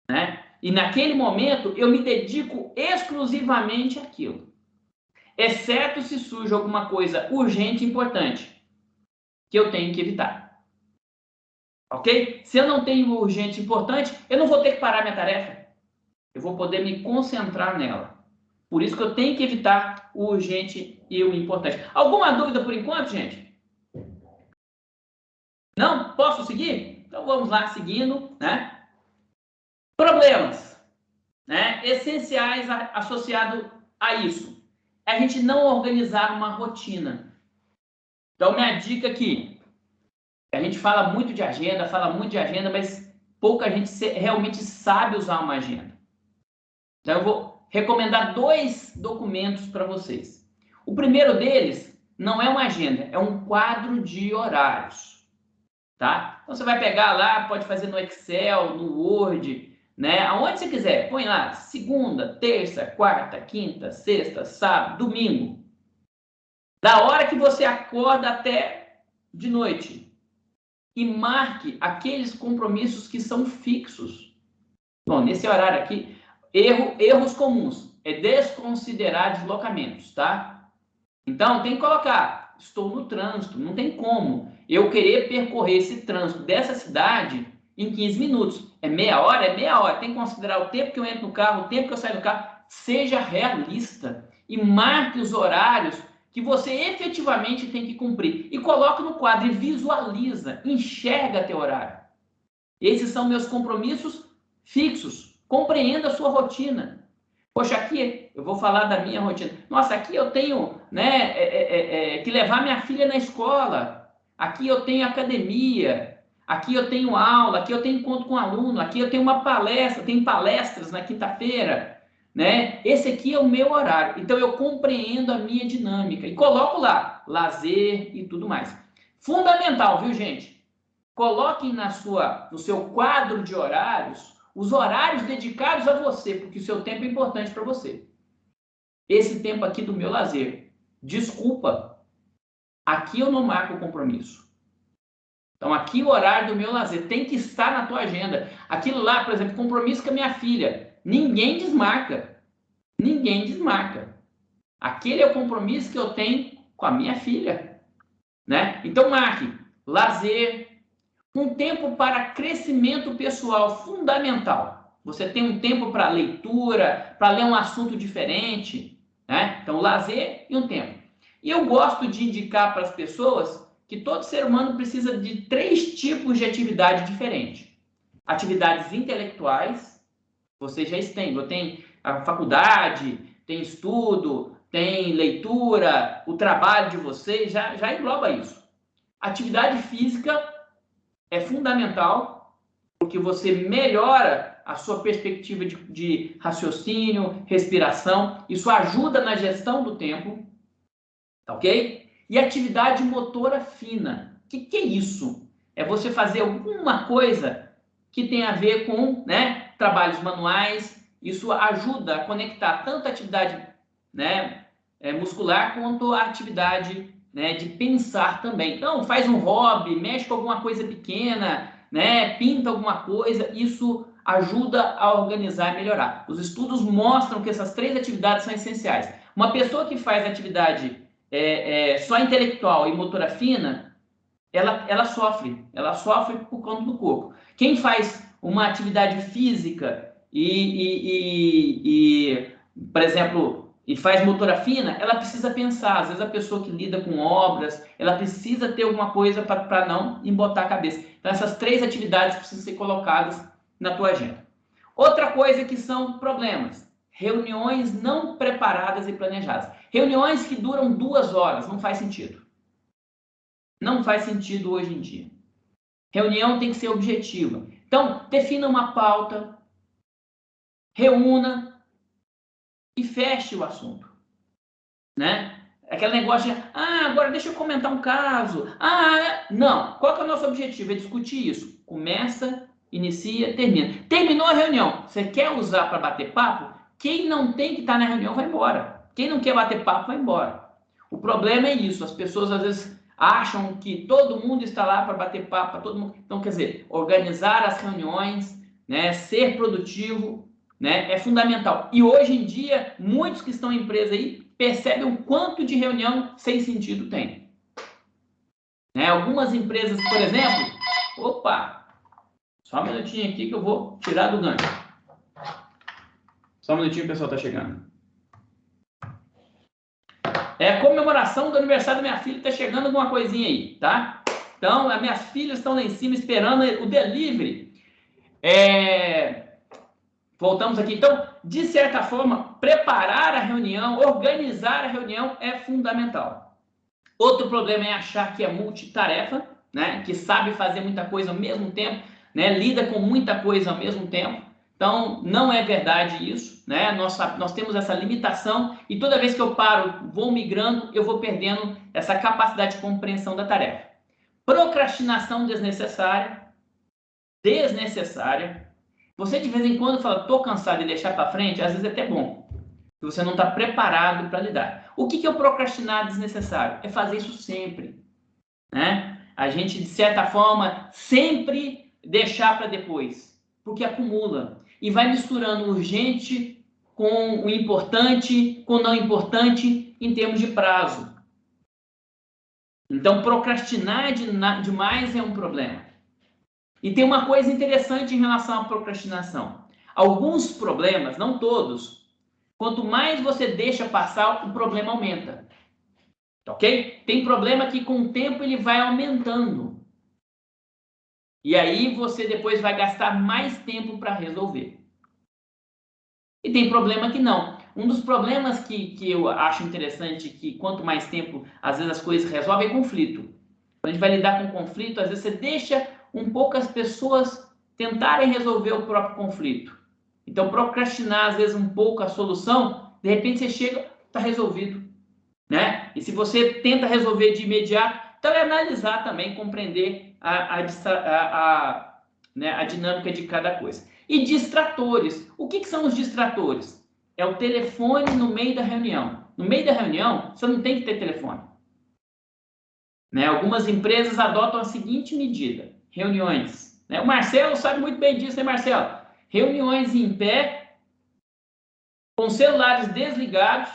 Né? E naquele momento, eu me dedico exclusivamente àquilo. Exceto se surge alguma coisa urgente e importante, que eu tenho que evitar. Ok? Se eu não tenho urgente e importante, eu não vou ter que parar minha tarefa. Eu vou poder me concentrar nela. Por isso que eu tenho que evitar o urgente e o importante. Alguma dúvida por enquanto, gente? Não? Posso seguir? Então vamos lá, seguindo, né? Problemas, né? Essenciais associados a isso. É a gente não organizar uma rotina. Então, minha dica aqui, a gente fala muito de agenda, mas pouca gente realmente sabe usar uma agenda. Então, eu vou recomendar 2 documentos para vocês. O primeiro deles não é uma agenda, é um quadro de horários. Tá? Então, você vai pegar lá, pode fazer no Excel, no Word, né? Aonde você quiser. Põe lá, segunda, terça, quarta, quinta, sexta, sábado, domingo. Da hora que você acorda até de noite. E marque aqueles compromissos que são fixos. Bom, nesse horário aqui, erros comuns. É desconsiderar deslocamentos, tá? Então, tem que colocar, estou no trânsito, não tem como eu querer percorrer esse trânsito dessa cidade em 15 minutos. É meia hora? É meia hora. Tem que considerar o tempo que eu entro no carro, o tempo que eu saio do carro. Seja realista e marque os horários que você efetivamente tem que cumprir. E coloque no quadro e visualiza, enxerga teu horário. Esses são meus compromissos fixos. Compreenda a sua rotina. Poxa, aqui eu vou falar da minha rotina. Nossa, aqui eu tenho, né, que levar minha filha na escola. Aqui eu tenho academia. Aqui eu tenho aula. Aqui eu tenho encontro com aluno. Aqui eu tenho uma palestra. Tem palestras na quinta-feira. Né? Esse aqui é o meu horário. Então, eu compreendo a minha dinâmica. E coloco lá, lazer e tudo mais. Fundamental, viu, gente? Coloquem no seu quadro de horários os horários dedicados a você, porque o seu tempo é importante para você. Esse tempo aqui do meu lazer. Desculpa. Aqui eu não marco o compromisso. Então, aqui o horário do meu lazer tem que estar na tua agenda. Aquilo lá, por exemplo, compromisso com a minha filha. Ninguém desmarca. Ninguém desmarca. Aquele é o compromisso que eu tenho com a minha filha. Né? Então, marque lazer, um tempo para crescimento pessoal fundamental. Você tem um tempo para leitura, para ler um assunto diferente. Né? Então, lazer e um tempo. E eu gosto de indicar para as pessoas que todo ser humano precisa de 3 tipos de atividade diferente. Atividades intelectuais, você já tem. a faculdade, tem estudo, tem leitura, o trabalho de vocês, já engloba isso. Atividade física é fundamental, porque você melhora a sua perspectiva de raciocínio, respiração, isso ajuda na gestão do tempo, tá ok? E atividade motora fina. O que é isso? É você fazer alguma coisa que tem a ver com, né, trabalhos manuais. Isso ajuda a conectar tanto a atividade, né, muscular quanto a atividade, né, de pensar também. Então, faz um hobby, mexe com alguma coisa pequena, né, pinta alguma coisa, isso ajuda a organizar e melhorar. Os estudos mostram que essas 3 atividades são essenciais. Uma pessoa que faz atividade só intelectual e motora fina, ela sofre por conta do corpo. Quem faz uma atividade física por exemplo, e faz motora fina, ela precisa pensar. Às vezes a pessoa que lida com obras, ela precisa ter alguma coisa para não embotar a cabeça. Então essas 3 atividades precisam ser colocadas na tua agenda. Outra coisa que são problemas: reuniões não preparadas e planejadas. Reuniões que duram 2 horas, não faz sentido. Não faz sentido hoje em dia. Reunião tem que ser objetiva. Então, defina uma pauta, reúna e feche o assunto, né? Aquele negócio de, agora deixa eu comentar um caso. Não. Qual que é o nosso objetivo? É discutir isso. Começa, inicia, termina. Terminou a reunião. Você quer usar para bater papo? Quem não tem que estar na reunião vai embora. Quem não quer bater papo vai embora. O problema é isso. As pessoas às vezes acham que todo mundo está lá para bater papo, para todo mundo. Então, quer dizer, organizar as reuniões, né, ser produtivo, né, é fundamental. E hoje em dia, muitos que estão em empresa aí percebem o quanto de reunião sem sentido tem. Né, algumas empresas, por exemplo... Opa! Só um minutinho aqui que eu vou tirar do gancho. Só um minutinho, o pessoal está chegando. É a comemoração do aniversário da minha filha, está chegando alguma coisinha aí, tá? Então, as minhas filhas estão lá em cima esperando o delivery. Voltamos aqui. Então, de certa forma, preparar a reunião, organizar a reunião é fundamental. Outro problema é achar que é multitarefa, né? Que sabe fazer muita coisa ao mesmo tempo, né? Lida com muita coisa ao mesmo tempo. Então, não é verdade isso, né? Nós temos essa limitação e toda vez que eu paro, vou migrando, eu vou perdendo essa capacidade de compreensão da tarefa. Procrastinação desnecessária. Você de vez em quando fala, estou cansado e deixar para frente, às vezes é até bom. Você não está preparado para lidar. O que é o procrastinar desnecessário? É fazer isso sempre, né? A gente, de certa forma, sempre deixar para depois, porque acumula. E vai misturando o urgente com o importante, com o não importante, em termos de prazo. Então, procrastinar demais é um problema. E tem uma coisa interessante em relação à procrastinação. Alguns problemas, não todos, quanto mais você deixa passar, o problema aumenta. Ok? Tem problema que com o tempo ele vai aumentando. E aí você depois vai gastar mais tempo para resolver. E tem problema que não. Um dos problemas que eu acho interessante, que quanto mais tempo, às vezes as coisas resolvem, é conflito. Quando a gente vai lidar com conflito, às vezes você deixa um pouco as pessoas tentarem resolver o próprio conflito. Então, procrastinar, às vezes, um pouco a solução, de repente você chega, está resolvido. Né? E se você tenta resolver de imediato, então é analisar também, compreender a dinâmica de cada coisa. E distratores. O que são os distratores? É o telefone no meio da reunião. No meio da reunião, você não tem que ter telefone. Né? Algumas empresas adotam a seguinte medida: reuniões. Né? O Marcelo sabe muito bem disso, né, Marcelo? Reuniões em pé, com celulares desligados,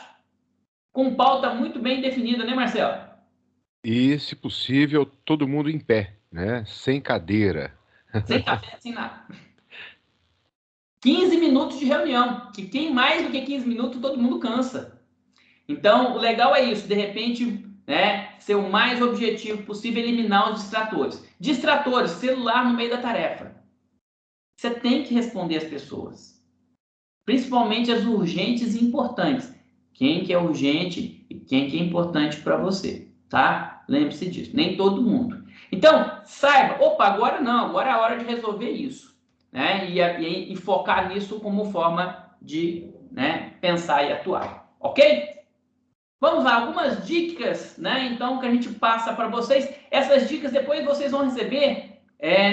com pauta muito bem definida, né, Marcelo? E, se possível, todo mundo em pé, né? Sem cadeira. Sem café, sem nada. 15 minutos de reunião, que quem mais do que 15 minutos, todo mundo cansa. Então, o legal é isso, de repente, né, ser o mais objetivo possível, eliminar os distratores. Distratores, celular no meio da tarefa. Você tem que responder às pessoas. principalmente as urgentes e importantes. Quem que é urgente e quem que é importante para você, tá? Lembre-se disso, nem todo mundo. Então, saiba, opa, agora não, agora é a hora de resolver isso, né? E focar nisso como forma de, né, pensar e atuar, ok? Vamos lá, algumas dicas, né? Então, que a gente passa para vocês. Essas dicas depois vocês vão receber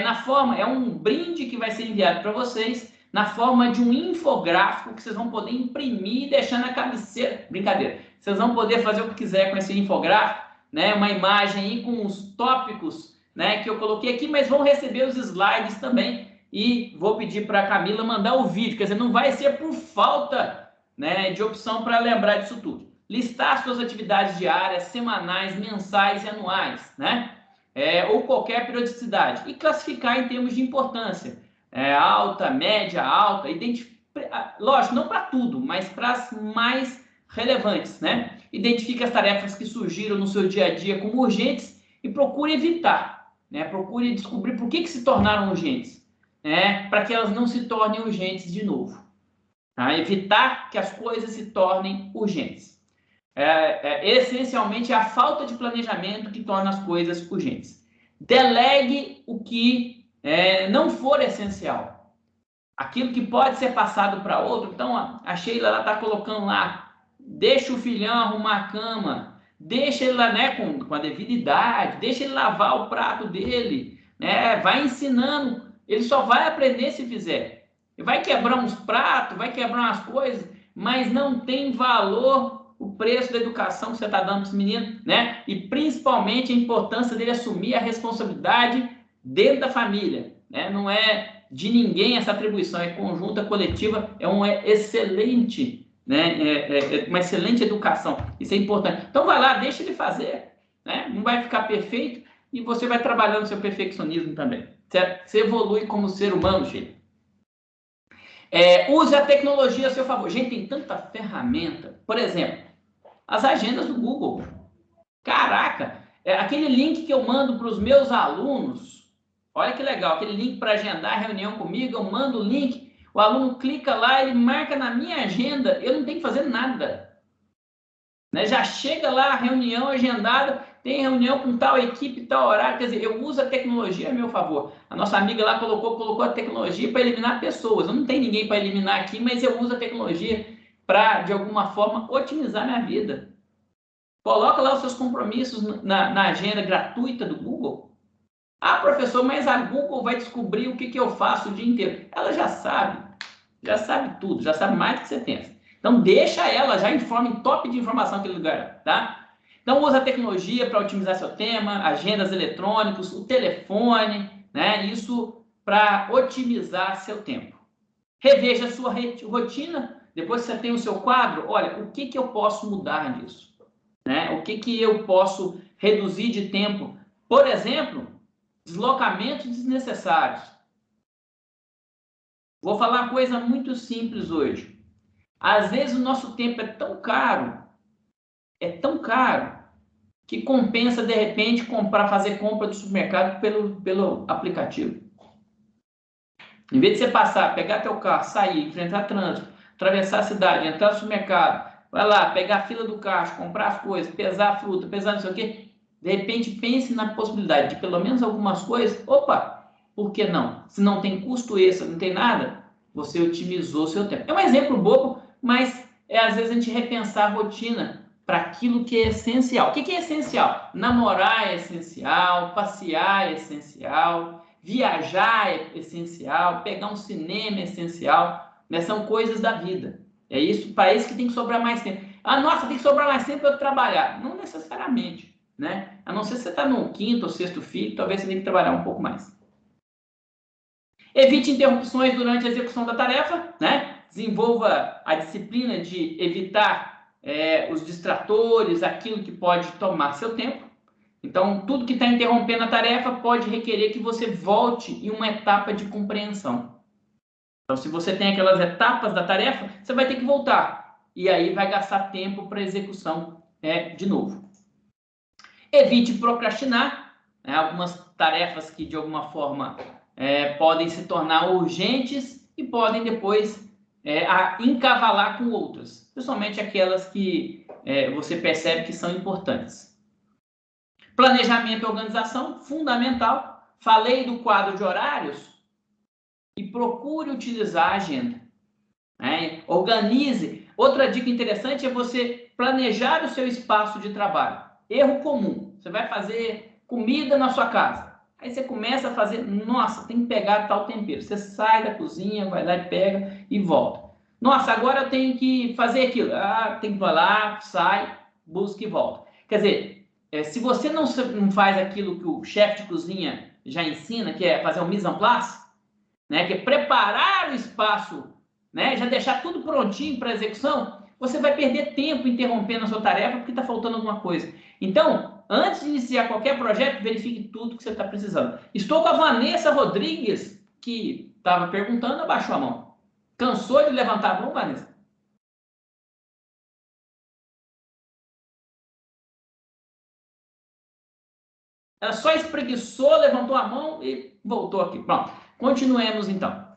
na forma, é um brinde que vai ser enviado para vocês, na forma de um infográfico que vocês vão poder imprimir e deixar na cabeceira. Brincadeira. Vocês vão poder fazer o que quiser com esse infográfico, né? Uma imagem aí com os tópicos, né, que eu coloquei aqui, mas vão receber os slides também. E vou pedir para a Camila mandar o vídeo, quer dizer, não vai ser por falta, né, de opção para lembrar disso tudo. Listar suas atividades diárias, semanais, mensais e anuais, né? Ou qualquer periodicidade. E classificar em termos de importância. Alta, média, alta. Lógico, não para tudo, mas para as mais relevantes, né? Identifique as tarefas que surgiram no seu dia a dia como urgentes e procure evitar, né? Procure descobrir por que se tornaram urgentes, né? Para que elas não se tornem urgentes de novo. Tá? Evitar que as coisas se tornem urgentes. Essencialmente, é a falta de planejamento que torna as coisas urgentes. Delegue o que não for essencial. Aquilo que pode ser passado para outro. Então, a Sheila está colocando lá, deixa o filhão arrumar a cama, deixa ele lá, né, com a devida idade, deixa ele lavar o prato dele, né, vai ensinando, ele só vai aprender se fizer. Vai quebrar uns pratos, vai quebrar umas coisas, mas não tem valor o preço da educação que você está dando para esse menino, né? E principalmente a importância dele assumir a responsabilidade dentro da família, né? Não é de ninguém essa atribuição, é conjunta, coletiva, é uma excelente, né? Uma excelente educação, isso é importante. Então vai lá, deixa ele fazer, né? Não vai ficar perfeito e você vai trabalhando seu perfeccionismo também. Você evolui como ser humano, gente. Use a tecnologia a seu favor. Gente, tem tanta ferramenta. Por exemplo, as agendas do Google. Caraca! Aquele link que eu mando para os meus alunos. Olha que legal. Aquele link para agendar a reunião comigo. Eu mando o link. O aluno clica lá, ele marca na minha agenda. Eu não tenho que fazer nada. Né? Já chega lá a reunião agendada. Tem reunião com tal equipe, tal horário. Quer dizer, eu uso a tecnologia a meu favor. A nossa amiga lá colocou a tecnologia para eliminar pessoas. Eu não tenho ninguém para eliminar aqui, mas eu uso a tecnologia para, de alguma forma, otimizar minha vida. Coloca lá os seus compromissos na agenda gratuita do Google. Ah, professor, mas a Google vai descobrir o que eu faço o dia inteiro. Ela já sabe tudo, já sabe mais do que você pensa. Então, deixa ela, já informa em top de informação naquele lugar, tá? Então, usa a tecnologia para otimizar seu tema, agendas eletrônicas, o telefone, né? Isso para otimizar seu tempo. Reveja a sua rotina. Depois que você tem o seu quadro, olha, o que eu posso mudar disso? Né? O que eu posso reduzir de tempo? Por exemplo, deslocamentos desnecessários. Vou falar uma coisa muito simples hoje. Às vezes o nosso tempo é tão caro, que compensa, de repente, fazer compra do supermercado pelo aplicativo. Em vez de você pegar teu carro, sair, enfrentar trânsito, atravessar a cidade, entrar no supermercado, vai lá, pegar a fila do caixa, comprar as coisas, pesar a fruta, pesar não sei o quê. De repente, pense na possibilidade de pelo menos algumas coisas. Opa, por que não? Se não tem custo extra, não tem nada, você otimizou seu tempo. É um exemplo bobo, mas às vezes a gente repensar a rotina para aquilo que é essencial. O que é essencial? Namorar é essencial, passear é essencial, viajar é essencial, pegar um cinema é essencial. Né? São coisas da vida. É isso, para isso que tem que sobrar mais tempo. Ah, nossa, tem que sobrar mais tempo para eu trabalhar. Não necessariamente, né? A não ser se você está no 5º ou 6º filho, talvez você tenha que trabalhar um pouco mais. Evite interrupções durante a execução da tarefa, né? Desenvolva a disciplina de evitar os distratores, aquilo que pode tomar seu tempo. Então, tudo que está interrompendo a tarefa pode requerer que você volte em uma etapa de compreensão. Então, se você tem aquelas etapas da tarefa, você vai ter que voltar. E aí vai gastar tempo para execução de novo. Evite procrastinar. Né? Algumas tarefas que, de alguma forma, podem se tornar urgentes e podem depois a encavalar com outras, principalmente aquelas que você percebe que são importantes. Planejamento e organização, fundamental. Falei do quadro de horários e procure utilizar a agenda. Organize. Outra dica interessante é você planejar o seu espaço de trabalho. Erro comum. Você vai fazer comida na sua casa. Aí você começa a fazer, nossa, tem que pegar tal tempero. Você sai da cozinha, vai lá e pega e volta. Nossa, agora eu tenho que fazer aquilo. Tem que ir lá, sai, busca e volta. Quer dizer, se você não faz aquilo que o chefe de cozinha já ensina, que é fazer um mise en place, né, que é preparar o espaço, né, já deixar tudo prontinho para execução, você vai perder tempo interrompendo a sua tarefa porque está faltando alguma coisa. Então, antes de iniciar qualquer projeto, verifique tudo que você está precisando. Estou com a Vanessa Rodrigues, que estava perguntando, abaixou a mão. Cansou de levantar a mão, Vanessa? Ela só espreguiçou, levantou a mão e voltou aqui. Pronto, continuemos então.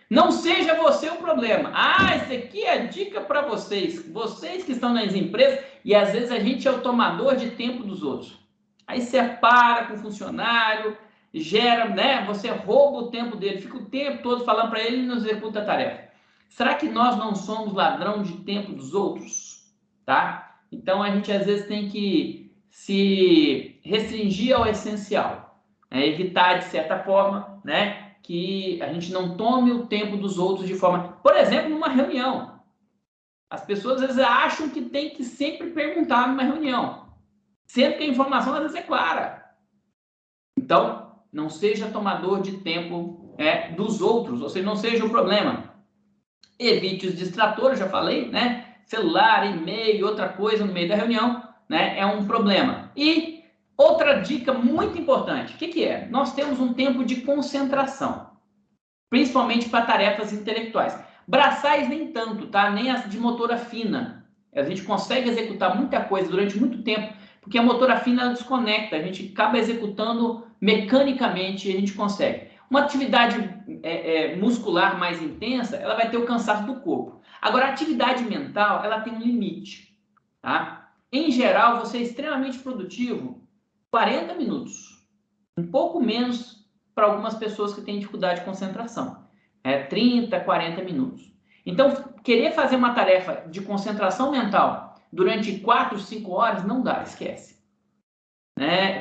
Não seja você o problema. Esse aqui é a dica para vocês. Vocês que estão nas empresas e às vezes a gente é o tomador de tempo dos outros. Aí você para com o funcionário, gera, né? Você rouba o tempo dele, fica o tempo todo falando para ele e não executa a tarefa. Será que nós não somos ladrão de tempo dos outros? Tá? Então a gente às vezes tem que se restringir ao essencial, evitar de certa forma, né? Que a gente não tome o tempo dos outros de forma... Por exemplo, numa reunião. As pessoas às vezes acham que tem que sempre perguntar numa reunião, sendo que a informação às vezes é clara. Então, não seja tomador de tempo dos outros, ou seja, não seja o problema. Evite os distratores, já falei, né? Celular, e-mail, outra coisa no meio da reunião, né? É um problema. E outra dica muito importante, o que é? Nós temos um tempo de concentração, principalmente para tarefas intelectuais. Braçais nem tanto, tá? Nem as de motora fina. A gente consegue executar muita coisa durante muito tempo, porque a motora fina ela desconecta, a gente acaba executando mecanicamente e a gente consegue. Uma atividade muscular mais intensa, ela vai ter o cansaço do corpo. Agora, a atividade mental, ela tem um limite, tá? Em geral, você é extremamente produtivo 40 minutos, um pouco menos para algumas pessoas que têm dificuldade de concentração, 30, 40 minutos. Então, querer fazer uma tarefa de concentração mental durante 4, 5 horas, não dá, esquece.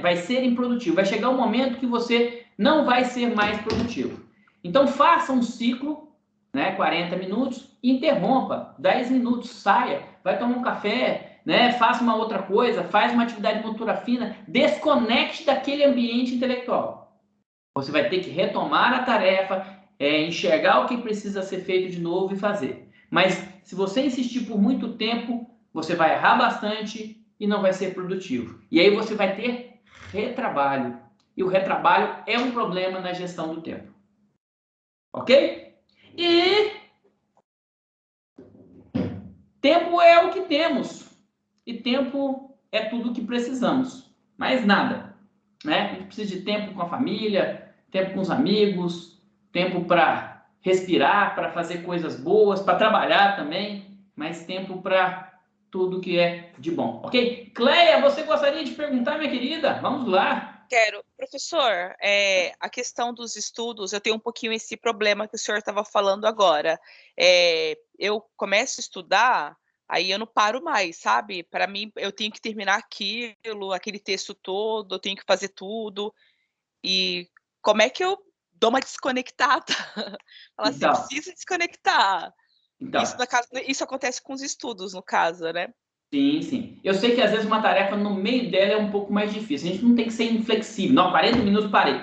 Vai ser improdutivo, vai chegar um momento que você não vai ser mais produtivo. Então, faça um ciclo, 40 minutos, e interrompa, 10 minutos, saia, vai tomar um café, faça uma outra coisa, faz uma atividade de motora fina, desconecte daquele ambiente intelectual. Você vai ter que retomar a tarefa, enxergar o que precisa ser feito de novo e fazer. Mas se você insistir por muito tempo, você vai errar bastante e não vai ser produtivo. E aí você vai ter retrabalho. E o retrabalho é um problema na gestão do tempo. Ok? E tempo é o que temos. E tempo é tudo o que precisamos. Mais nada. A gente precisa de tempo com a família, tempo com os amigos, tempo para respirar, para fazer coisas boas, para trabalhar também, mas tempo para tudo que é de bom. Ok? Cleia, você gostaria de perguntar, minha querida? Vamos lá. Quero. Professor, a questão dos estudos, eu tenho um pouquinho esse problema que o senhor estava falando agora. Eu começo a estudar, aí eu não paro mais, sabe? Para mim, eu tenho que terminar aquele texto todo, eu tenho que fazer tudo. E como é que eu dou uma desconectada? Fala assim, preciso desconectar. Então, Isso acontece com os estudos, no caso, né? Sim, sim. Eu sei que às vezes uma tarefa no meio dela é um pouco mais difícil. A gente não tem que ser inflexível. Não, 40 minutos parei.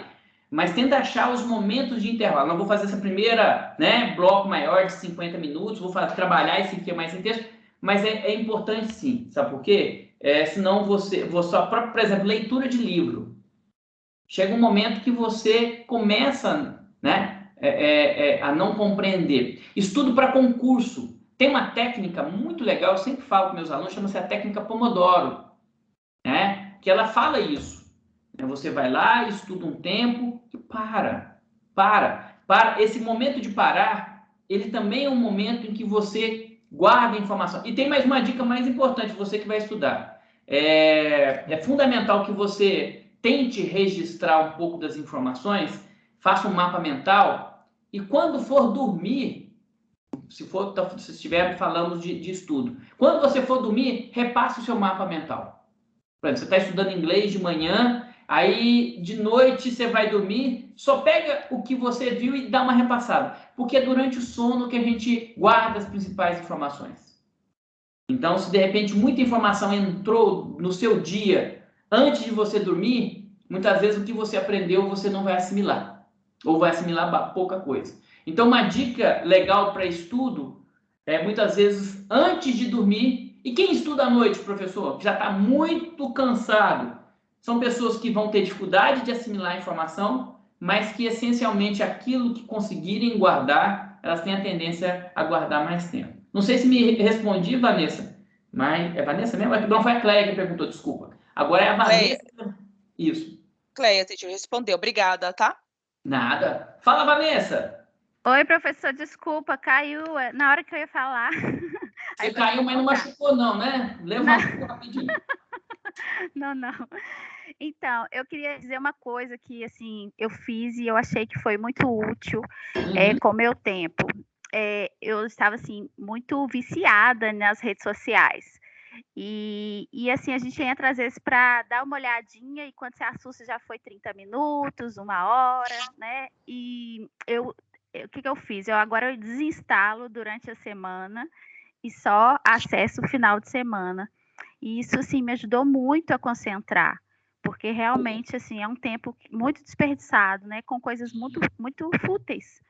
Mas tenta achar os momentos de intervalo. Não vou fazer essa primeira, bloco maior de 50 minutos, vou trabalhar esse que é mais intenso. Mas é importante sim. Sabe por quê? Senão por exemplo, leitura de livro. Chega um momento que você começa, a não compreender. Estudo para concurso. Tem uma técnica muito legal, eu sempre falo com meus alunos, chama-se a técnica Pomodoro, que ela fala isso. Você vai lá, estuda um tempo e para. Esse momento de parar ele também é um momento em que você guarda informação. E tem mais uma dica mais importante, você que vai estudar. É fundamental que você tente registrar um pouco das informações, faça um mapa mental, e quando for dormir, se estiver falando de estudo, quando você for dormir, repasse o seu mapa mental. Por exemplo, você está estudando inglês de manhã, aí de noite você vai dormir, só pega o que você viu e dá uma repassada, porque é durante o sono que a gente guarda as principais informações. Então, se de repente muita informação entrou no seu dia antes de você dormir, muitas vezes o que você aprendeu você não vai assimilar, ou vai assimilar pouca coisa. Então, uma dica legal para estudo é muitas vezes antes de dormir. E quem estuda à noite, professor, que já está muito cansado, são pessoas que vão ter dificuldade de assimilar a informação, mas que essencialmente aquilo que conseguirem guardar, elas têm a tendência a guardar mais tempo. Não sei se me respondi, Vanessa, mas é Vanessa mesmo? Não, foi a Cleia que perguntou, desculpa. Agora é a Vanessa. Cleia. Isso. Cleia, deixa eu responder. Obrigada, tá? Nada. Fala, Vanessa. Oi, professor, desculpa, caiu na hora que eu ia falar. Você caiu, mas não machucou não, né? Levantou rapidinho. Não. Então, eu queria dizer uma coisa que, assim, eu fiz e eu achei que foi muito útil com o meu tempo. Eu estava, assim, muito viciada nas redes sociais. E assim, a gente entra às vezes para dar uma olhadinha e quando você assusta já foi 30 minutos, 1 hora, né? E o que eu fiz? Agora eu desinstalo durante a semana e só acesso o final de semana. E isso, assim, me ajudou muito a concentrar, porque realmente, assim, é um tempo muito desperdiçado, né? Com coisas muito, muito fúteis.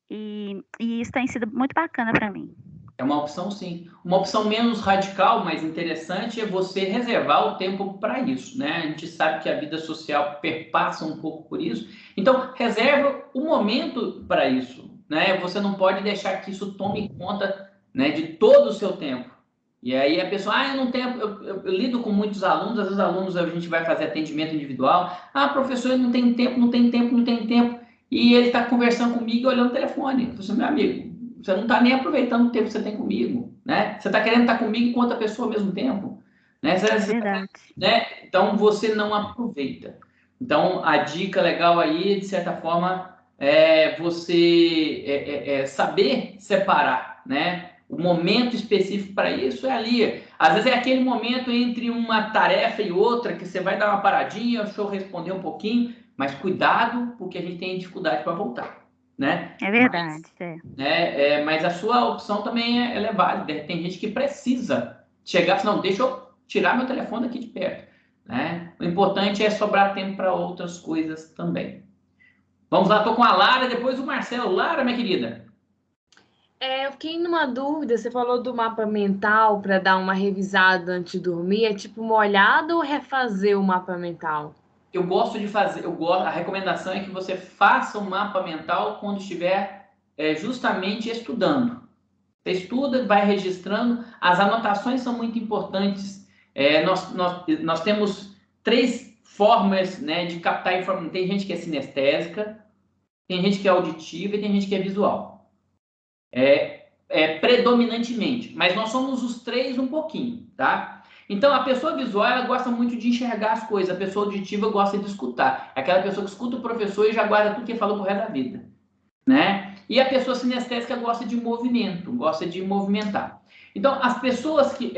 E isso tem sido muito bacana para mim. É uma opção, sim. Uma opção menos radical, mas interessante, é você reservar o tempo para isso, né? A gente sabe que a vida social perpassa um pouco por isso. Então, reserva o momento para isso, né? Você não pode deixar que isso tome conta, né, de todo o seu tempo. E aí a pessoa, eu não tenho... Eu lido com muitos alunos, às vezes alunos a gente vai fazer atendimento individual. Professor, não tem tempo. E ele está conversando comigo e olhando o telefone. Eu falo assim, meu amigo, você não está nem aproveitando o tempo que você tem comigo, né? Você está querendo estar comigo enquanto a pessoa ao mesmo tempo, né? Verdade. Né? Então, você não aproveita. Então, a dica legal aí, de certa forma, é você saber separar, né? O momento específico para isso é ali. Às vezes é aquele momento entre uma tarefa e outra que você vai dar uma paradinha, deixa eu responder um pouquinho, mas cuidado, porque a gente tem dificuldade para voltar. Né? É verdade. Mas a sua opção também é válida. Tem gente que precisa chegar e falar, não, deixa eu tirar meu telefone aqui de perto. Né? O importante é sobrar tempo para outras coisas também. Vamos lá, estou com a Lara, depois o Marcelo. Lara, minha querida. Eu fiquei numa dúvida, você falou do mapa mental para dar uma revisada antes de dormir. É tipo uma olhada ou refazer o mapa mental? Eu gosto de fazer, a recomendação é que você faça um mapa mental quando estiver justamente estudando. Você estuda, vai registrando, as anotações são muito importantes. Nós temos 3 formas, né, de captar informação. Tem gente que é sinestésica, tem gente que é auditiva e tem gente que é visual. Predominantemente, mas nós somos os 3 um pouquinho, tá? Então, a pessoa visual, ela gosta muito de enxergar as coisas. A pessoa auditiva gosta de escutar. É aquela pessoa que escuta o professor e já guarda tudo que ele falou pro resto da vida. Né? E a pessoa sinestésica gosta de movimento, gosta de movimentar. Então, as pessoas que...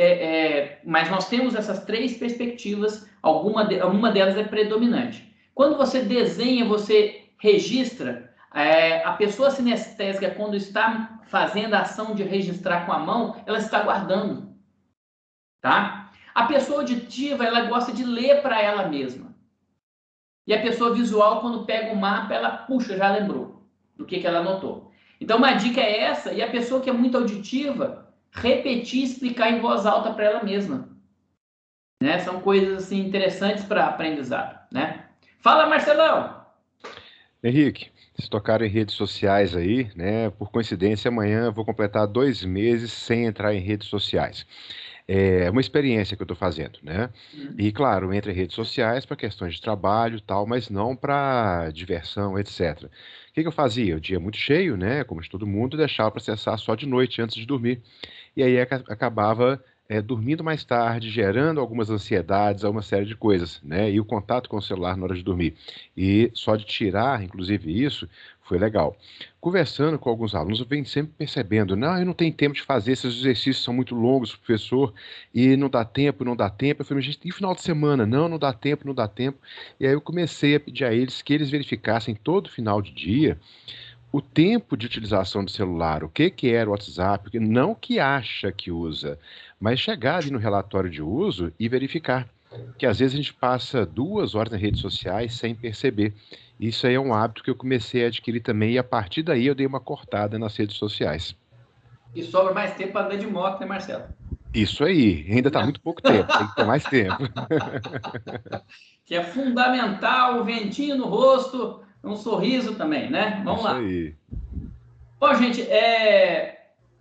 mas nós temos essas 3 perspectivas, uma delas é predominante. Quando você desenha, você registra, a pessoa sinestésica, quando está fazendo a ação de registrar com a mão, ela está guardando. Tá? A pessoa auditiva, ela gosta de ler para ela mesma. E a pessoa visual, quando pega o mapa, ela puxa, já lembrou do que ela anotou. Então, uma dica é essa, e a pessoa que é muito auditiva, repetir e explicar em voz alta para ela mesma. Né? São coisas assim, interessantes para aprendizado. Né? Fala, Marcelão! Henrique, se tocaram em redes sociais aí, né? Por coincidência, amanhã eu vou completar 2 meses sem entrar em redes sociais. é uma experiência que eu estou fazendo, né? E, claro, entre redes sociais para questões de trabalho e tal, mas não para diversão, etc. O que eu fazia? O dia muito cheio, né? Como de todo mundo, deixava para acessar só de noite, antes de dormir. E aí acabava dormindo mais tarde, gerando algumas ansiedades, uma série de coisas, né? E o contato com o celular na hora de dormir. E só de tirar, inclusive, isso, foi legal. Conversando com alguns alunos, eu venho sempre percebendo, não, eu não tenho tempo de fazer, esses exercícios são muito longos, professor, e não dá tempo, não dá tempo. Eu falei, mas gente, e final de semana? Não, não dá tempo, não dá tempo. E aí eu comecei a pedir a eles que eles verificassem todo final de dia o tempo de utilização do celular, o que era o WhatsApp, não o que acha que usa, mas chegar ali no relatório de uso e verificar. Que às vezes a gente passa 2 horas nas redes sociais sem perceber. Isso aí é um hábito que eu comecei a adquirir também, e a partir daí eu dei uma cortada nas redes sociais. E sobra mais tempo para andar de moto, né, Marcelo? Isso aí, ainda está muito pouco tempo, tem que ter mais tempo. Que é fundamental, o ventinho no rosto, um sorriso também, né? Vamos lá. Isso aí. Bom, gente,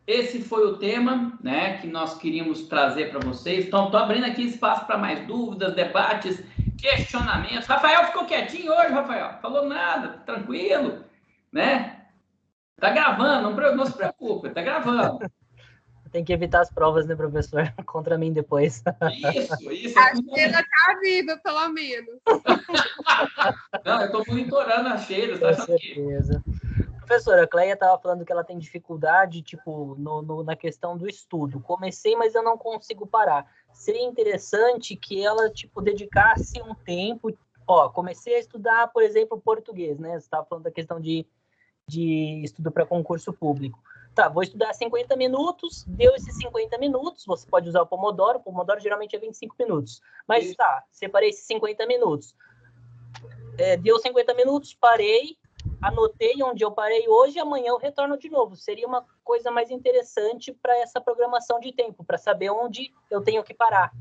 esse foi o tema, né, que nós queríamos trazer para vocês. Então, estou abrindo aqui espaço para mais dúvidas, debates, questionamentos. Rafael ficou quietinho hoje, Rafael. Falou nada, tranquilo, né? Tá gravando, não se preocupe, tá gravando. Tem que evitar as provas, né, professor? Contra mim depois. Isso. Acho que ela tá viva, pelo menos. Não, eu tô monitorando as cheiras, tá? Com certeza. Professora, a Cleia estava falando que ela tem dificuldade, tipo, na questão do estudo. Comecei, mas eu não consigo parar. Seria interessante que ela, tipo, dedicasse um tempo. Ó, comecei a estudar, por exemplo, português, né? Você estava falando da questão de estudo para concurso público. Tá, vou estudar 50 minutos, deu esses 50 minutos, você pode usar o Pomodoro geralmente é 25 minutos. Mas tá, separei esses 50 minutos. Deu 50 minutos, parei, anotei onde eu parei hoje e amanhã eu retorno de novo. Seria uma coisa mais interessante para essa programação de tempo, para saber onde eu tenho que parar.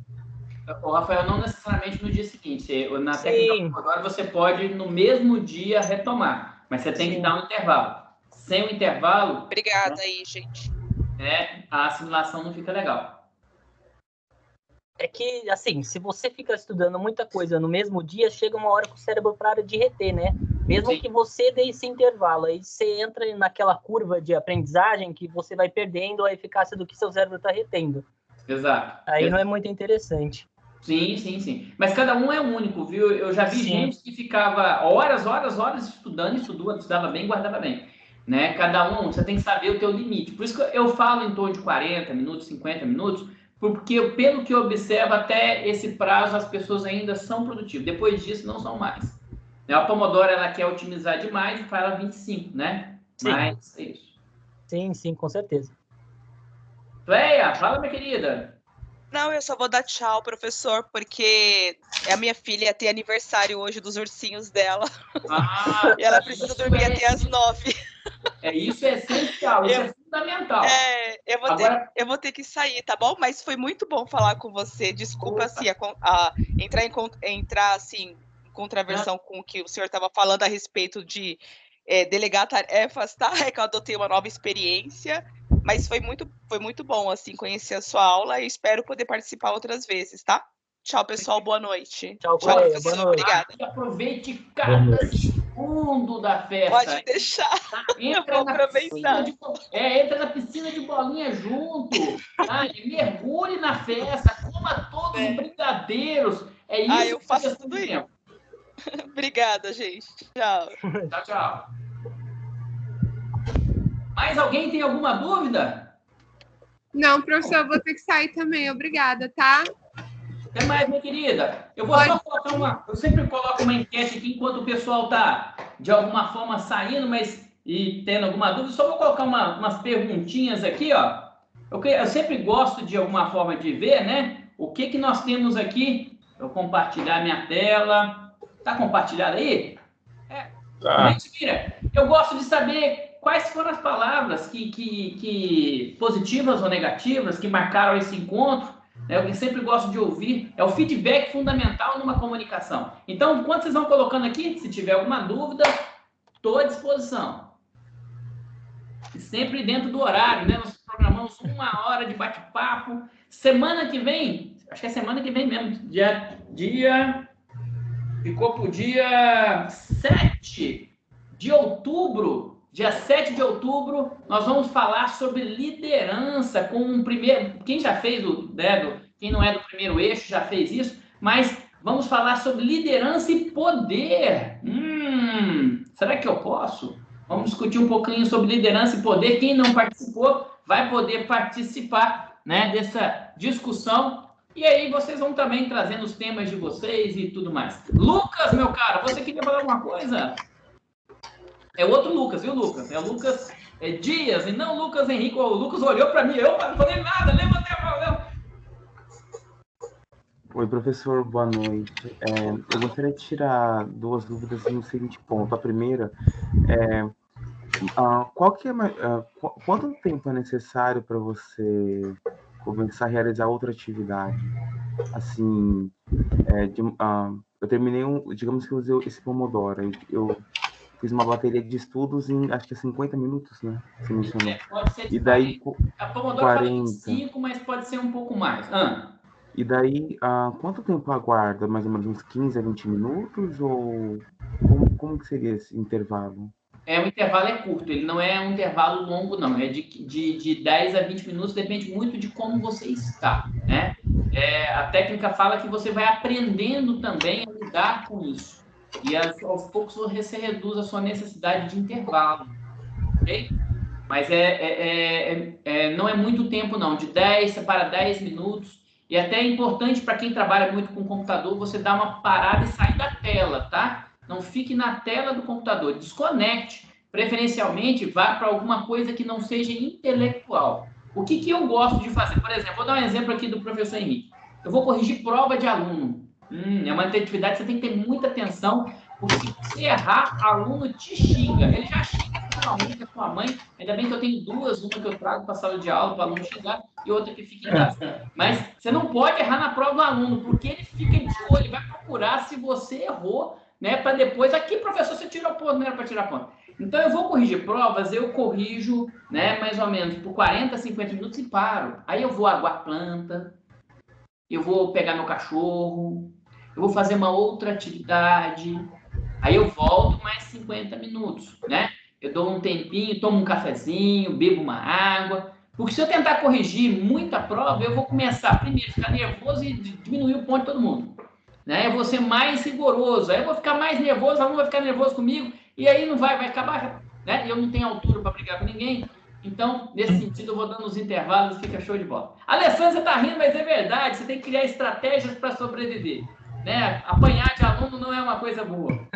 O Rafael, não necessariamente no dia seguinte. Na técnica do Pomodoro, você pode, no mesmo dia, retomar. Mas você tem que dar um intervalo. Sem o intervalo... Obrigada aí, gente. A assimilação não fica legal. É que, assim, se você fica estudando muita coisa no mesmo dia, chega uma hora que o cérebro para de reter, né? Mesmo que você dê esse intervalo, aí você entra naquela curva de aprendizagem que você vai perdendo a eficácia do que seu cérebro está retendo. Exato. Aí não é muito interessante. Sim. Mas cada um é único, viu? Eu já vi gente que ficava horas estudando, estudava bem, guardava bem. Né? Cada um, você tem que saber o teu limite. Por isso que eu falo em torno de 40 minutos, 50 minutos, porque pelo que eu observo, até esse prazo as pessoas ainda são produtivas. Depois disso, não são mais. A Pomodoro, ela quer otimizar demais e faz 25, né? Sim. Mas é isso. Sim, com certeza. Cleia, fala, minha querida. Não, eu só vou dar tchau, professor, porque a minha filha tem aniversário hoje dos ursinhos dela. E ela precisa dormir até às 9. Isso é essencial, isso é fundamental. Eu vou ter que sair, tá bom? Mas foi muito bom falar com você. Desculpa, assim, entrar assim, em contraversão com o que o senhor estava falando a respeito de delegar tarefas, tá? É que eu adotei uma nova experiência. Mas foi muito bom, assim, conhecer a sua aula e espero poder participar outras vezes, tá? Tchau, pessoal. Boa noite. Tchau, professor. Boa noite. Obrigada. E aproveite cada segundo da festa. Pode deixar. Eu vou aproveitar. Entra na piscina de bolinha junto. Mergulhe na festa. Coma todos os brigadeiros. É isso eu faço tudo isso. Obrigada, gente. Tchau. Tchau. Mais alguém tem alguma dúvida? Não, professor, eu vou ter que sair também. Obrigada, tá? Até mais, minha querida. Eu vou só colocar eu sempre coloco uma enquete aqui enquanto o pessoal está, de alguma forma, saindo, e tendo alguma dúvida. Só vou colocar umas perguntinhas aqui, ó. Eu sempre gosto, de alguma forma, de ver, né? O que nós temos aqui. Eu vou compartilhar minha tela. Tá compartilhado aí? Tá. Eu gosto de saber quais foram as palavras que positivas ou negativas que marcaram esse encontro. Eu sempre gosto de ouvir. É o feedback fundamental numa comunicação. Então, enquanto vocês vão colocando aqui, se tiver alguma dúvida, estou à disposição. E sempre dentro do horário, né? Nos programamos 1 hora de bate-papo. Semana que vem, acho que é semana que vem mesmo, ficou pro dia 7 de outubro. Dia 7 de outubro, nós vamos falar sobre liderança com um primeiro... Quem já fez quem não é do primeiro eixo já fez isso, mas vamos falar sobre liderança e poder. Será que eu posso? Vamos discutir um pouquinho sobre liderança e poder. Quem não participou vai poder participar, né, dessa discussão. E aí vocês vão também trazendo os temas de vocês e tudo mais. Lucas, meu cara, você queria falar alguma coisa? É outro Lucas, viu, Lucas? É o Lucas Dias, e não Lucas Henrique. O Lucas olhou para mim, eu não falei nada, levantei a mão. Oi, professor, boa noite. Eu gostaria de tirar 2 dúvidas no seguinte ponto. A primeira é quanto tempo é necessário para você começar a realizar outra atividade? Assim, eu terminei digamos que eu usei esse Pomodoro. Eu fiz uma bateria de estudos em, acho que 50 minutos, né? Você mencionou. Pode ser de E daí, a Pomodoro 40. Fala 25, mas pode ser um pouco mais. E daí, quanto tempo aguarda? Mais ou menos uns 15 a 20 minutos? Ou como que seria esse intervalo? O intervalo é curto, ele não é um intervalo longo, não. É de 10 a 20 minutos, depende muito de como você está, né? A técnica fala que você vai aprendendo também a lidar com isso. E aos poucos você reduz a sua necessidade de intervalo, ok? Mas não é muito tempo, não. De 10 para 10 minutos. E até é importante para quem trabalha muito com computador, você dar uma parada e sair da tela, tá? Não fique na tela do computador. Desconecte. Preferencialmente, vá para alguma coisa que não seja intelectual. O que eu gosto de fazer? Por exemplo, vou dar um exemplo aqui do professor Henrique. Eu vou corrigir prova de aluno. É uma atividade que você tem que ter muita atenção, porque se você errar, aluno te xinga. Ele já xinga finalmente a sua mãe. Ainda bem que eu tenho 2, uma que eu trago para a sala de aula para o aluno xingar e outra que fica em casa. Mas você não pode errar na prova do aluno, porque ele fica de olho, ele vai procurar se você errou, né? Para depois, aqui, professor, você tirou ponto, não era para tirar ponto. Então, eu vou corrigir provas, eu corrijo, né, mais ou menos por 40, 50 minutos e paro. Aí eu vou aguar planta, eu vou pegar meu cachorro, eu vou fazer uma outra atividade, aí eu volto mais 50 minutos, né? Eu dou um tempinho, tomo um cafezinho, bebo uma água, porque se eu tentar corrigir muita prova, eu vou começar, primeiro, a ficar nervoso e diminuir o ponto de todo mundo, né? Eu vou ser mais rigoroso, aí eu vou ficar mais nervoso, o aluno vai ficar nervoso comigo, e aí não vai acabar, né? Eu não tenho altura para brigar com ninguém. Então, nesse sentido, eu vou dando os intervalos e fica show de bola. Alessandra, você está rindo, mas é verdade, você tem que criar estratégias para sobreviver. Né? Apanhar de aluno não é uma coisa boa.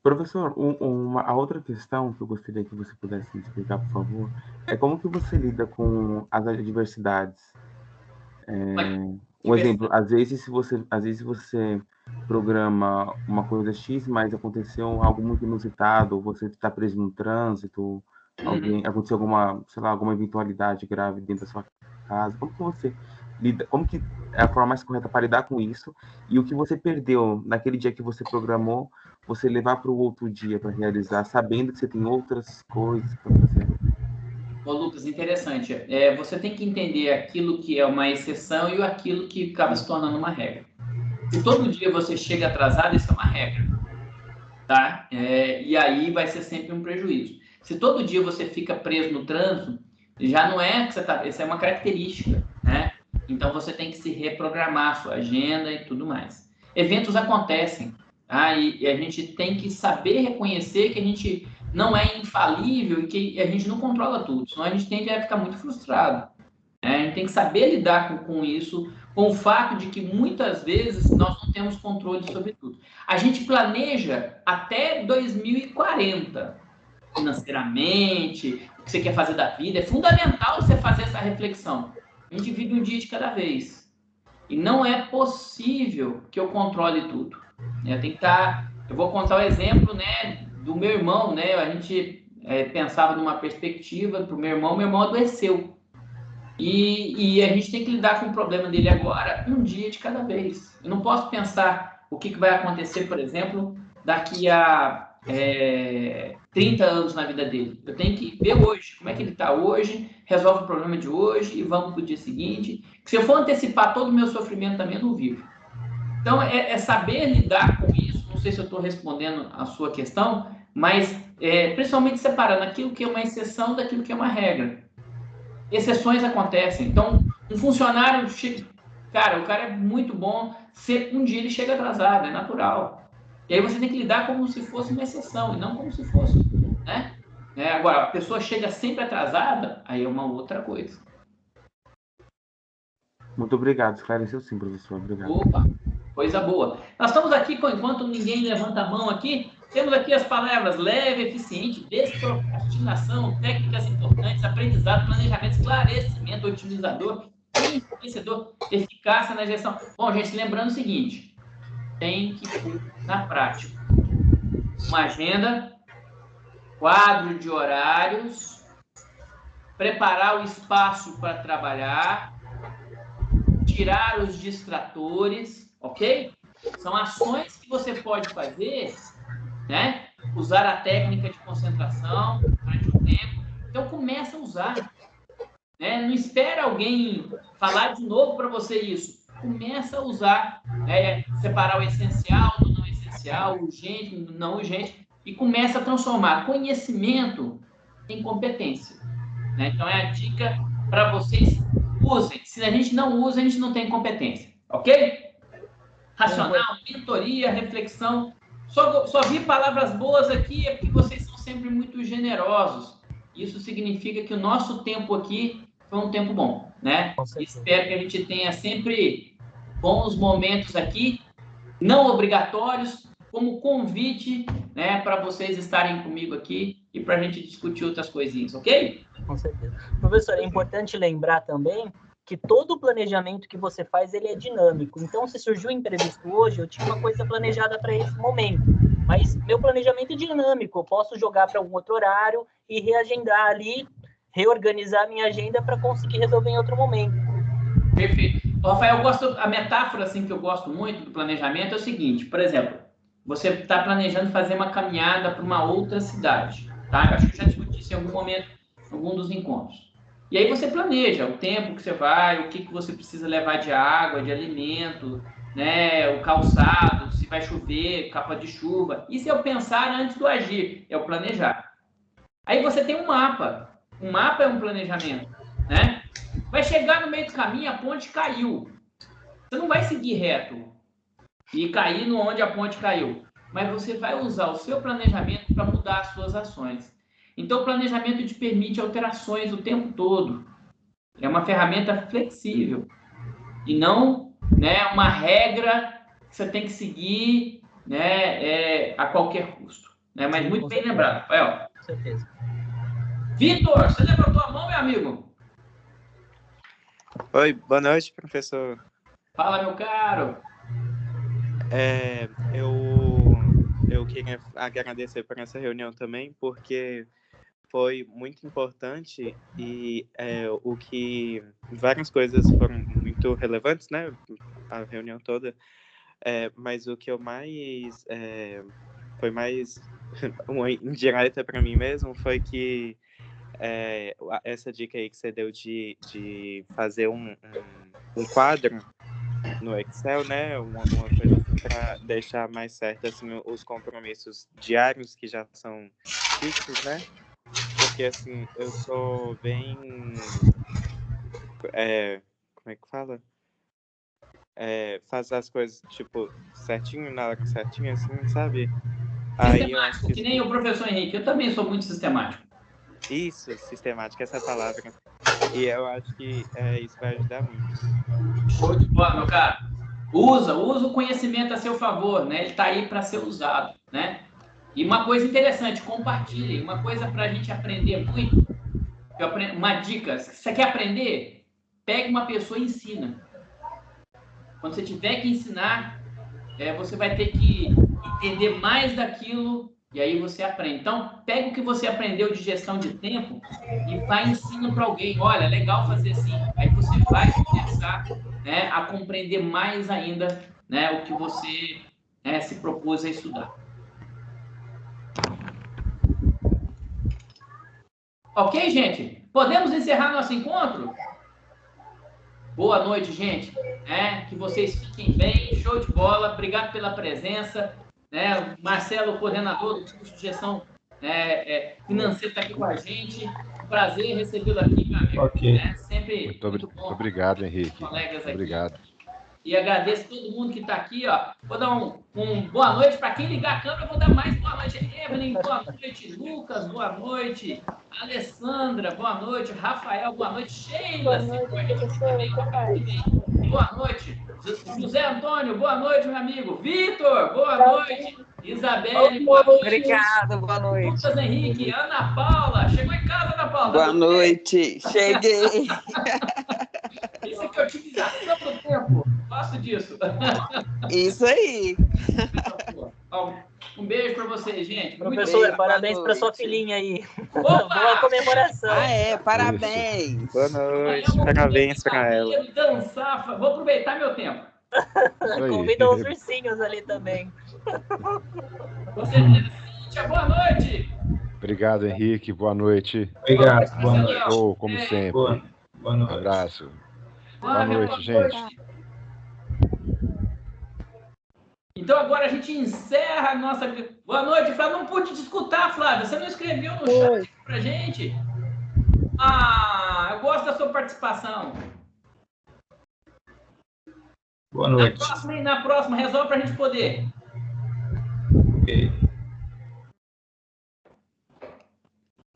Professor, a outra questão que eu gostaria que você pudesse explicar, por favor, é como que você lida com as adversidades. Um exemplo, às vezes você programa uma coisa X, mas aconteceu algo muito inusitado, você está preso no trânsito, aconteceu alguma eventualidade grave dentro da sua casa. Como que você lida, como que é a forma mais correta para lidar com isso, e o que você perdeu naquele dia que você programou, você levar para o outro dia para realizar, sabendo que você tem outras coisas para fazer? Ô, Lucas, interessante. Você tem que entender aquilo que é uma exceção e aquilo que acaba se tornando uma regra. Se todo dia você chega atrasado, isso é uma regra, tá? E aí vai ser sempre um prejuízo. Se todo dia você fica preso no trânsito, já não é que você tá... Isso é uma característica, né? Então, você tem que se reprogramar a sua agenda e tudo mais. Eventos acontecem, tá? E a gente tem que saber reconhecer que a gente não é infalível e que a gente não controla tudo, senão a gente tende a ficar muito frustrado. Né? A gente tem que saber lidar com isso, com o fato de que muitas vezes nós não temos controle sobre tudo. A gente planeja até 2040, financeiramente, o que você quer fazer da vida. É fundamental você fazer essa reflexão. A gente vive um dia de cada vez. E não é possível que eu controle tudo. Eu vou contar o exemplo, né, do meu irmão, né? A gente pensava numa perspectiva para o meu irmão adoeceu. E a gente tem que lidar com o problema dele agora, um dia de cada vez. Eu não posso pensar o que vai acontecer, por exemplo, daqui a 30 anos na vida dele. Eu tenho que ver hoje, como é que ele está hoje, resolve o problema de hoje e vamos para o dia seguinte. Se eu for antecipar todo o meu sofrimento também, eu não vivo. Então, é saber lidar com isso. Não sei se eu estou respondendo a sua questão, mas principalmente separando aquilo que é uma exceção daquilo que é uma regra. Exceções acontecem. Então, um funcionário, cara, o cara é muito bom, um dia ele chega atrasado, é natural. E aí você tem que lidar como se fosse uma exceção, e não como se fosse, né? Agora, a pessoa chega sempre atrasada, aí é uma outra coisa. Muito obrigado, esclareceu sim, professor. Obrigado. Opa, coisa boa. Nós estamos aqui, enquanto ninguém levanta a mão aqui, temos aqui as palavras leve, eficiente, desprocrastinação, técnicas importantes, aprendizado, planejamento, esclarecimento, otimizador, enriquecedor, eficácia na gestão. Bom, gente, lembrando o seguinte, tem que pôr na prática uma agenda, quadro de horários, preparar o espaço para trabalhar, tirar os distratores, ok? São ações que você pode fazer, né? Usar a técnica de concentração durante o tempo. Então, começa a usar. Né? Não espera alguém falar de novo para você isso. Começa a usar, separar o essencial do não essencial, o urgente do não urgente, e começa a transformar conhecimento em competência. Né? Então, é a dica para vocês usem. Se a gente não usa, a gente não tem competência. Ok? Racional, mentoria, reflexão. Só vi palavras boas aqui é porque vocês são sempre muito generosos. Isso significa que o nosso tempo aqui foi um tempo bom, né? Espero que a gente tenha sempre bons momentos aqui, não obrigatórios, como convite, né, para vocês estarem comigo aqui e para a gente discutir outras coisinhas, ok? Com certeza. Professor, é importante lembrar também que todo o planejamento que você faz, ele é dinâmico. Então, se surgiu um imprevisto hoje, eu tinha uma coisa planejada para esse momento. Mas meu planejamento é dinâmico. Eu posso jogar para algum outro horário e reagendar ali, reorganizar a minha agenda para conseguir resolver em outro momento. Perfeito. Rafael, a metáfora assim, que eu gosto muito do planejamento é o seguinte, por exemplo, você está planejando fazer uma caminhada para uma outra cidade. Tá? Eu acho que eu já discuti isso em algum momento, em algum dos encontros. E aí você planeja o tempo que você vai, o que você precisa levar de água, de alimento, né, o calçado, se vai chover, capa de chuva. Isso é o pensar antes do agir, é o planejar. Aí você tem um mapa. Um mapa é um planejamento, né? Vai chegar no meio do caminho, a ponte caiu. Você não vai seguir reto e cair onde a ponte caiu. Mas você vai usar o seu planejamento para mudar as suas ações. Então, o planejamento te permite alterações o tempo todo. É uma ferramenta flexível. E não, né, uma regra que você tem que seguir, né, a qualquer custo. Né? Mas muito bem lembrado, Rafael. Com certeza. Vitor, você levantou a mão, meu amigo? Oi, boa noite, professor. Fala, meu caro. Eu queria agradecer por essa reunião também, porque foi muito importante e várias coisas foram muito relevantes, né? A reunião toda. Mas o que eu foi mais uma indireta para mim mesmo foi que essa dica aí que você deu de fazer um quadro no Excel, né, uma coisa assim, para deixar mais certo assim, os compromissos diários que já são fixos, né, porque assim, eu sou bem, como é que fala? Fazer as coisas, tipo, certinho, na hora certinha, assim, sabe? Aí eu acho que nem o professor Henrique, eu também sou muito sistemático. Isso, sistemática, essa palavra. E eu acho que isso vai ajudar muito. Show de bola, meu cara. Usa o conhecimento a seu favor, né? Ele está aí para ser usado, né? E uma coisa interessante, compartilhe. Uma coisa para a gente aprender muito. Uma dica, se você quer aprender, pegue uma pessoa e ensina. Quando você tiver que ensinar, você vai ter que entender mais daquilo e aí você aprende. Então, pega o que você aprendeu de gestão de tempo e vai ensinando para alguém. Olha, legal fazer assim. Aí você vai começar, né, a compreender mais ainda, né, o que você se propôs a estudar. Ok, gente? Podemos encerrar nosso encontro? Boa noite, gente. Que vocês fiquem bem. Show de bola. Obrigado pela presença. Marcelo, coordenador do curso de gestão financeira, está aqui com a gente. Prazer recebê-lo aqui, meu amigo. Ok. Sempre muito bom. Obrigado, Henrique. Colegas aqui. Obrigado. E agradeço todo mundo que está aqui, ó. Vou dar um boa noite para quem ligar a câmera. Eu vou dar mais boa noite. Evelyn, boa noite. Lucas, boa noite. Alessandra, boa noite. Rafael, boa noite. Sheila, boa noite. José Antônio, boa noite, meu amigo. Vitor, boa noite. Isabelle, boa noite. Obrigado, boa noite. Lucas Henrique, Ana Paula. Chegou em casa, Ana Paula? Boa noite, cheguei. Isso aqui é otimização do tempo. Gosto disso. Isso aí. Um beijo para vocês, gente. Professor, parabéns para sua filhinha aí. Opa! Boa comemoração. Parabéns. Isso. Boa noite, parabéns para ela. Dançar, vou aproveitar meu tempo. Convida os ursinhos ali também. Você, Cíntia, boa noite. Obrigado, Henrique. Boa noite. Obrigado. Boa noite. Show, como sempre. Boa noite. Um abraço. Boa noite, gente. Então agora a gente encerra a nossa... Boa noite, Flávia. Não pude te escutar, Flávia. Você não escreveu no chat pra gente? Eu gosto da sua participação. Boa noite. Na próxima, resolve pra gente poder. Ok.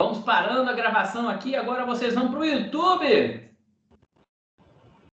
Vamos parando a gravação aqui. Agora vocês vão pro YouTube.